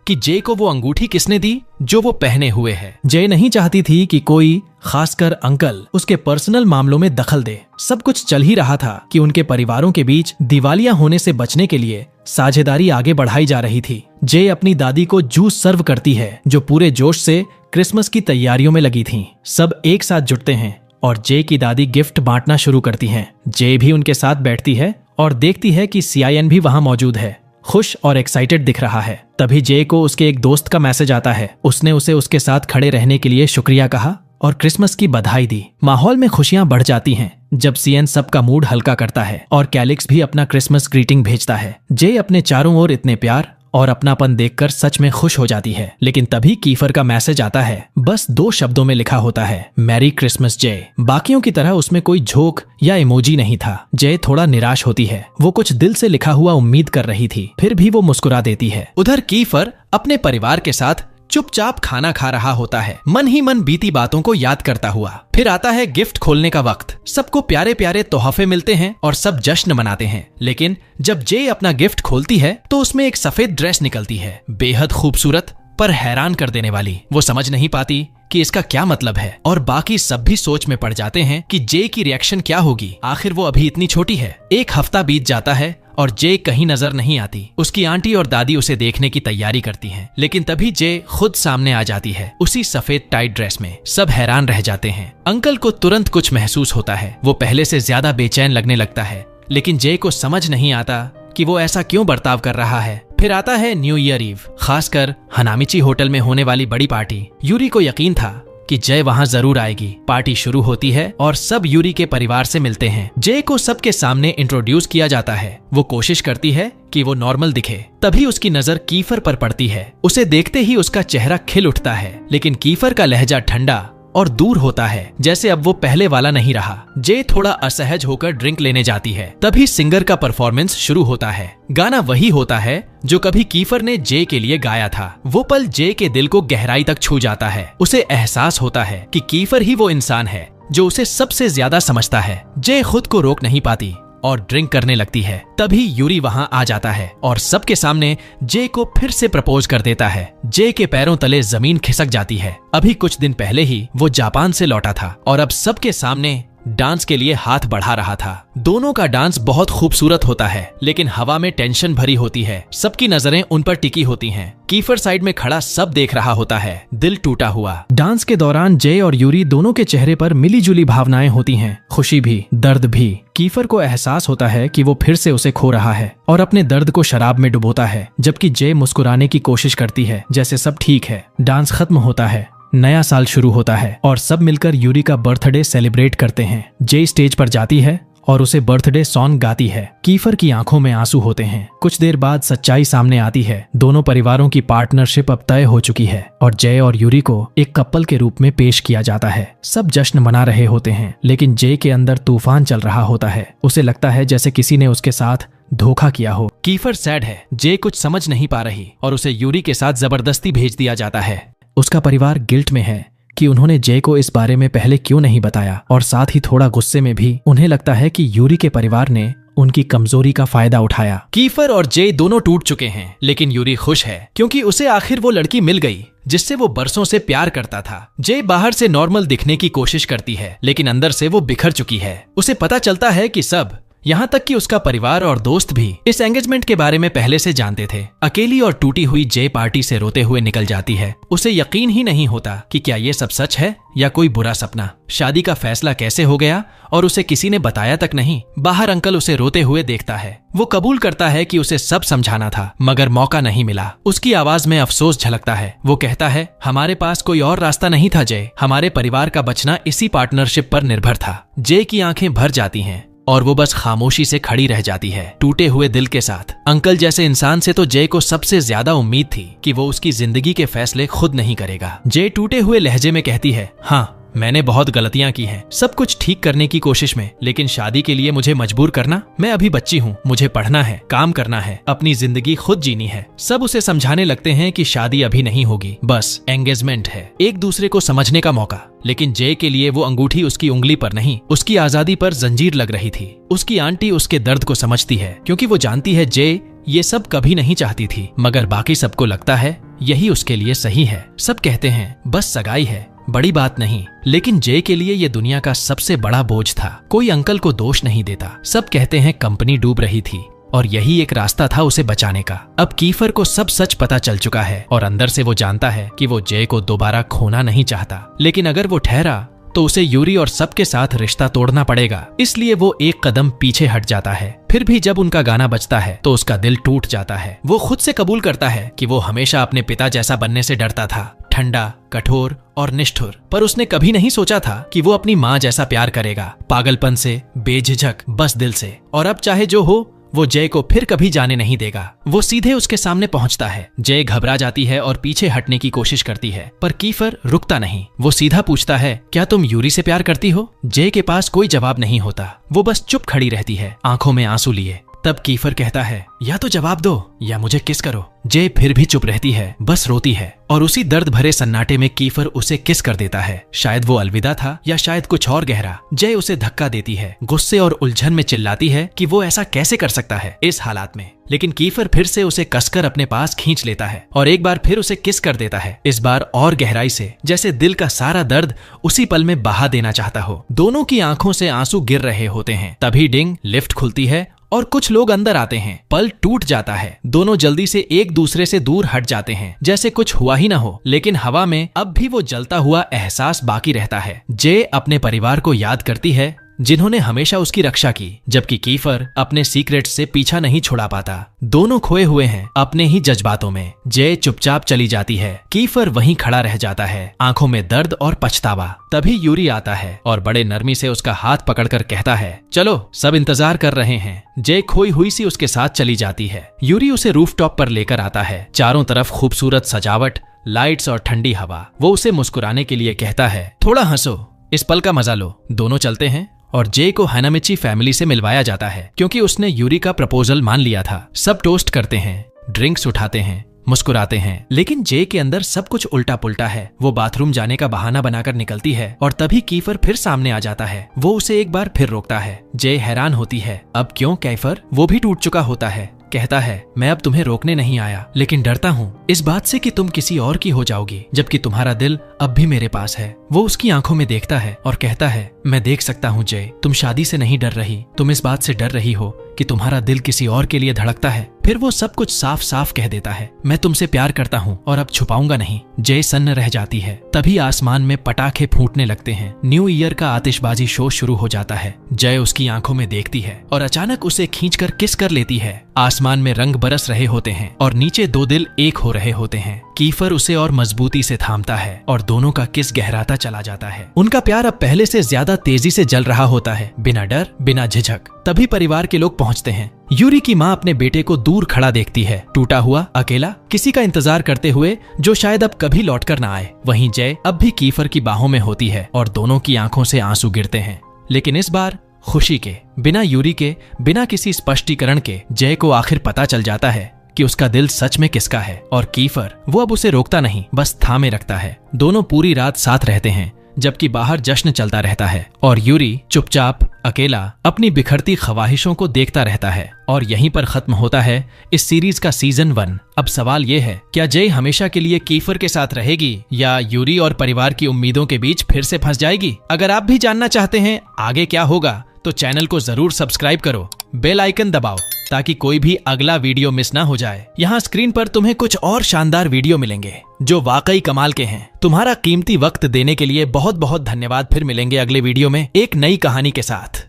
कि जय को वो अंगूठी किसने दी जो वो पहने हुए है। जय नहीं चाहती थी कि कोई, खासकर अंकल, उसके पर्सनल मामलों में दखल दे। सब कुछ चल ही रहा था कि उनके परिवारों के बीच दिवालिया होने से बचने के लिए साझेदारी आगे बढ़ाई जा रही थी। जय अपनी दादी को जूस सर्व करती है, जो पूरे जोश से क्रिसमस की तैयारियों में लगी थी। सब एक साथ जुटते हैं और जय की दादी गिफ्ट बांटना शुरू करती हैं। जय भी उनके साथ बैठती है और देखती है कि सीआईएन भी वहां मौजूद है, खुश और एक्साइटेड दिख रहा है। तभी जय को उसके एक दोस्त का मैसेज आता है। उसने उसे उसके साथ खड़े रहने के लिए शुक्रिया कहा और क्रिसमस की बधाई दी। माहौल में खुशियां बढ़ जाती हैं जब सीएन सबका मूड हल्का करता है और कैलिक्स भी अपना क्रिसमस ग्रीटिंग भेजता है। जय अपने चारों ओर इतने प्यार और अपनापन देखकर सच में खुश हो जाती है। लेकिन तभी कीफर का मैसेज आता है। बस 2 शब्दों में लिखा होता है, मैरी क्रिसमस जय। बाकियों की तरह उसमें कोई झोंक या इमोजी नहीं था। जय थोड़ा निराश होती है। वो कुछ दिल से लिखा हुआ उम्मीद कर रही थी, फिर भी वो मुस्कुरा देती है। उधर कीफर अपने परिवार के साथ चुपचाप खाना खा रहा होता है, मन ही मन बीती बातों को याद करता हुआ। फिर आता है गिफ्ट खोलने का वक्त। सबको प्यारे प्यारे तोहफे मिलते हैं और सब जश्न मनाते हैं। लेकिन जब जय अपना गिफ्ट खोलती है तो उसमें एक सफेद ड्रेस निकलती है, बेहद खूबसूरत पर हैरान कर देने वाली। वो समझ नहीं पाती कि इसका क्या मतलब है और बाकी सब भी सोच में पड़ जाते हैं कि जय की रिएक्शन क्या होगी। आखिर वो अभी इतनी छोटी है। 1 हफ्ता बीत जाता है और जय कहीं नजर नहीं आती। उसकी आंटी और दादी उसे देखने की तैयारी करती हैं, लेकिन तभी जय खुद सामने आ जाती है, उसी सफेद टाइट ड्रेस में। सब हैरान रह जाते हैं। अंकल को तुरंत कुछ महसूस होता है। वो पहले से ज्यादा बेचैन लगने लगता है, लेकिन जय को समझ नहीं आता कि वो ऐसा क्यों बर्ताव कर रहा है। फिर आता है न्यू ईयर ईव, खासकर हनामिची होटल में होने वाली बड़ी पार्टी। यूरी को यकीन था कि जय वहां जरूर आएगी। पार्टी शुरू होती है और सब यूरी के परिवार से मिलते हैं। जय को सबके सामने इंट्रोड्यूस किया जाता है। वो कोशिश करती है कि वो नॉर्मल दिखे। तभी उसकी नजर कीफर पर पड़ती है। उसे देखते ही उसका चेहरा खिल उठता है, लेकिन कीफर का लहजा ठंडा और दूर होता है, जैसे अब वो पहले वाला नहीं रहा। जय थोड़ा असहज होकर ड्रिंक लेने जाती है। तभी सिंगर का परफॉर्मेंस शुरू होता है। गाना वही होता है जो कभी कीफर ने जय के लिए गाया था। वो पल जय के दिल को गहराई तक छू जाता है। उसे एहसास होता है कि कीफर ही वो इंसान है जो उसे सबसे ज्यादा समझता है। जय खुद को रोक नहीं पाती और ड्रिंक करने लगती है। तभी यूरी वहां आ जाता है और सबके सामने जय को फिर से प्रपोज कर देता है। जय के पैरों तले जमीन खिसक जाती है। अभी कुछ दिन पहले ही वो जापान से लौटा था और अब सबके सामने डांस के लिए हाथ बढ़ा रहा था। दोनों का डांस बहुत खूबसूरत होता है, लेकिन हवा में टेंशन भरी होती है। सबकी नजरें उन पर टिकी होती हैं। कीफर साइड में खड़ा सब देख रहा होता है, दिल टूटा हुआ। डांस के दौरान जय और यूरी दोनों के चेहरे पर मिली जुली भावनाएं होती हैं, खुशी भी, दर्द भी। कीफर को एहसास होता है कि वो फिर से उसे खो रहा है और अपने दर्द को शराब में डुबोता है, जबकि जय मुस्कुराने की कोशिश करती है जैसे सब ठीक है। डांस खत्म होता है, नया साल शुरू होता है और सब मिलकर यूरी का बर्थडे सेलिब्रेट करते हैं। जय स्टेज पर जाती है और उसे बर्थडे सॉन्ग गाती है। कीफर की आंखों में आंसू होते हैं। कुछ देर बाद सच्चाई सामने आती है। दोनों परिवारों की पार्टनरशिप अब तय हो चुकी है और जय और यूरी को एक कपल के रूप में पेश किया जाता है। सब जश्न मना रहे होते हैं, लेकिन जय के अंदर तूफान चल रहा होता है। उसे लगता है जैसे किसी ने उसके साथ धोखा किया हो। कीफर सैड है। जय कुछ समझ नहीं पा रही और उसे यूरी के साथ जबरदस्ती भेज दिया जाता है। उसका परिवार गिल्ट में है कि उन्होंने जय को इस बारे में पहले क्यों नहीं बताया, और साथ ही थोड़ा गुस्से में भी। उन्हें लगता है कि यूरी के परिवार ने उनकी कमजोरी का फायदा उठाया। कीफर और जे दोनों टूट चुके हैं, लेकिन यूरी खुश है क्योंकि उसे आखिर वो लड़की मिल गई जिससे वो बरसों से प्यार करता था। जे बाहर से नॉर्मल दिखने की कोशिश करती है, लेकिन अंदर से वो बिखर चुकी है। उसे पता चलता है कि सब, यहाँ तक कि उसका परिवार और दोस्त भी इस एंगेजमेंट के बारे में पहले से जानते थे। अकेली और टूटी हुई जे पार्टी से रोते हुए निकल जाती है। उसे यकीन ही नहीं होता कि क्या ये सब सच है या कोई बुरा सपना। शादी का फैसला कैसे हो गया और उसे किसी ने बताया तक नहीं। बाहर अंकल उसे रोते हुए देखता है। वो कबूल करता है कि उसे सब समझाना था, मगर मौका नहीं मिला। उसकी आवाज में अफसोस झलकता है। वो कहता है, हमारे पास कोई और रास्ता नहीं था जय। हमारे परिवार का बचना इसी पार्टनरशिप पर निर्भर था। जय की आंखें भर जाती हैं और वो बस खामोशी से खड़ी रह जाती है, टूटे हुए दिल के साथ। अंकल जैसे इंसान से तो जय को सबसे ज्यादा उम्मीद थी कि वो उसकी जिंदगी के फैसले खुद नहीं करेगा। जय टूटे हुए लहजे में कहती है, हाँ मैंने बहुत गलतियां की हैं, सब कुछ ठीक करने की कोशिश में, लेकिन शादी के लिए मुझे मजबूर करना। मैं अभी बच्ची हूँ, मुझे पढ़ना है, काम करना है, अपनी जिंदगी खुद जीनी है। सब उसे समझाने लगते हैं कि शादी अभी नहीं होगी, बस एंगेजमेंट है, एक दूसरे को समझने का मौका। लेकिन जय के लिए वो अंगूठी उसकी उंगली पर नहीं, उसकी आजादी पर जंजीर लग रही थी। उसकी आंटी उसके दर्द को समझती है क्योंकि वो जानती है जय ये सब कभी नहीं चाहती थी, मगर बाकी सबको लगता है यही उसके लिए सही है। सब कहते हैं बस सगाई है, बड़ी बात नहीं, लेकिन जय के लिए ये दुनिया का सबसे बड़ा बोझ था। कोई अंकल को दोष नहीं देता। सब कहते हैं कंपनी डूब रही थी और यही एक रास्ता था उसे बचाने का। अब कीफर को सब सच पता चल चुका है और अंदर से वो जानता है कि वो जय को दोबारा खोना नहीं चाहता, लेकिन अगर वो ठहरा तो उसे यूरी और सबके साथ रिश्ता तोड़ना पड़ेगा। इसलिए वो एक कदम पीछे हट जाता है। फिर भी जब उनका गाना बजता है तो उसका दिल टूट जाता है। वो खुद से कबूल करता है कि वो हमेशा अपने पिता जैसा बनने से डरता था, ठंडा, कठोर और निष्ठुर। पर उसने कभी नहीं सोचा था कि वो अपनी माँ जैसा प्यार करेगा, पागलपन से, बेझिझक, बस दिल से। और अब चाहे जो हो, वो जय को फिर कभी जाने नहीं देगा। वो सीधे उसके सामने पहुंचता है। जय घबरा जाती है और पीछे हटने की कोशिश करती है, पर कीफर रुकता नहीं। वो सीधा पूछता है, क्या तुम यूरी से प्यार करती हो? जय के पास कोई जवाब नहीं होता। वो बस चुप खड़ी रहती है, आंखों में आंसू लिए। तब कीफर कहता है, या तो जवाब दो या मुझे किस करो। जय फिर भी चुप रहती है, बस रोती है। और उसी दर्द भरे सन्नाटे में कीफर उसे किस कर देता है। शायद वो अलविदा था या शायद कुछ और गहरा। जय उसे धक्का देती है, गुस्से और उलझन में चिल्लाती है कि वो ऐसा कैसे कर सकता है इस हालात में। लेकिन कीफर फिर से उसे कसकर अपने पास खींच लेता है और एक बार फिर उसे किस कर देता है, इस बार और गहराई से, जैसे दिल का सारा दर्द उसी पल में बहा देना चाहता हो। दोनों की आंखों से आंसू गिर रहे होते हैं। तभी डिंग, लिफ्ट खुलती है और कुछ लोग अंदर आते हैं। पल टूट जाता है। दोनों जल्दी से एक दूसरे से दूर हट जाते हैं, जैसे कुछ हुआ ही ना हो। लेकिन हवा में अब भी वो जलता हुआ एहसास बाकी रहता है। जय अपने परिवार को याद करती है जिन्होंने हमेशा उसकी रक्षा की, जबकि कीफर अपने सीक्रेट से पीछा नहीं छुड़ा पाता। दोनों खोए हुए हैं अपने ही जज्बातों में। जय चुपचाप चली जाती है। कीफर वहीं खड़ा रह जाता है, आंखों में दर्द और पछतावा। तभी यूरी आता है और बड़े नरमी से उसका हाथ पकड़कर कहता है, चलो सब इंतजार कर रहे हैं। जय खोई हुई सी उसके साथ चली जाती है। यूरी उसे रूफटॉप पर लेकर आता है। चारों तरफ खूबसूरत सजावट, लाइट्स और ठंडी हवा। वो उसे मुस्कुराने के लिए कहता है, थोड़ा हंसो, इस पल का मजा लो। दोनों चलते हैं और जय को हैनामिची फैमिली से मिलवाया जाता है क्योंकि उसने यूरी का प्रपोजल मान लिया था। सब टोस्ट करते हैं, ड्रिंक्स उठाते हैं, मुस्कुराते हैं, लेकिन जय के अंदर सब कुछ उल्टा पुल्टा है। वो बाथरूम जाने का बहाना बनाकर निकलती है और तभी कीफर फिर सामने आ जाता है। वो उसे एक बार फिर रोकता है। जय हैरान होती है, अब क्यों कीफर? वो भी टूट चुका होता है। कहता है, मैं अब तुम्हें रोकने नहीं आया, लेकिन डरता हूँ इस बात से कि तुम किसी और की हो जाओगी, जबकि तुम्हारा दिल अब भी मेरे पास है। वो उसकी आंखों में देखता है और कहता है, मैं देख सकता हूँ जय, तुम शादी से नहीं डर रही, तुम इस बात से डर रही हो कि तुम्हारा दिल किसी और के लिए धड़कता है। फिर वो सब कुछ साफ साफ कह देता है, मैं तुमसे प्यार करता हूँ और अब छुपाऊंगा नहीं। जय सन्न रह जाती है। तभी आसमान में पटाखे फूटने लगते हैं। न्यू ईयर का आतिशबाजी शो शुरू हो जाता है। जय उसकी आंखों में देखती है और अचानक उसे खींचकर किस कर लेती है। आसमान में रंग बरस रहे होते हैं और नीचे दो दिल एक हो रहे होते हैं। कीफर उसे और मजबूती से थामता है और दोनों का किस गहराता चला जाता है। उनका प्यार अब पहले से ज्यादा तेजी से जल रहा होता है, बिना डर, बिना झिझक। तभी परिवार के लोग पहुंचते हैं। यूरी की माँ अपने बेटे को दूर खड़ा देखती है, टूटा हुआ, अकेला, किसी का इंतजार करते हुए जो शायद अब कभी लौटकर ना आए। वहीं जय अब भी कीफर की बाहों में होती है और दोनों की आंखों से आंसू गिरते हैं, लेकिन इस बार खुशी के, बिना यूरी के, बिना किसी स्पष्टीकरण के। जय को आखिर पता चल जाता है कि उसका दिल सच में किसका है और कीफर वो अब उसे रोकता नहीं, बस थामे रखता है। दोनों पूरी रात साथ रहते हैं, जबकि बाहर जश्न चलता रहता है और यूरी चुपचाप अकेला अपनी बिखरती ख्वाहिशों को देखता रहता है। और यहीं पर खत्म होता है इस सीरीज का सीजन 1। अब सवाल ये है, क्या जय हमेशा के लिए कीफर के साथ रहेगी या यूरी और परिवार की उम्मीदों के बीच फिर से फंस जाएगी? अगर आप भी जानना चाहते हैं आगे क्या होगा तो चैनल को जरूर सब्सक्राइब करो, बेल आइकन दबाओ ताकि कोई भी अगला वीडियो मिस ना हो जाए। यहाँ स्क्रीन पर तुम्हें कुछ और शानदार वीडियो मिलेंगे जो वाकई कमाल के हैं। तुम्हारा कीमती वक्त देने के लिए बहुत बहुत धन्यवाद। फिर मिलेंगे अगले वीडियो में एक नई कहानी के साथ।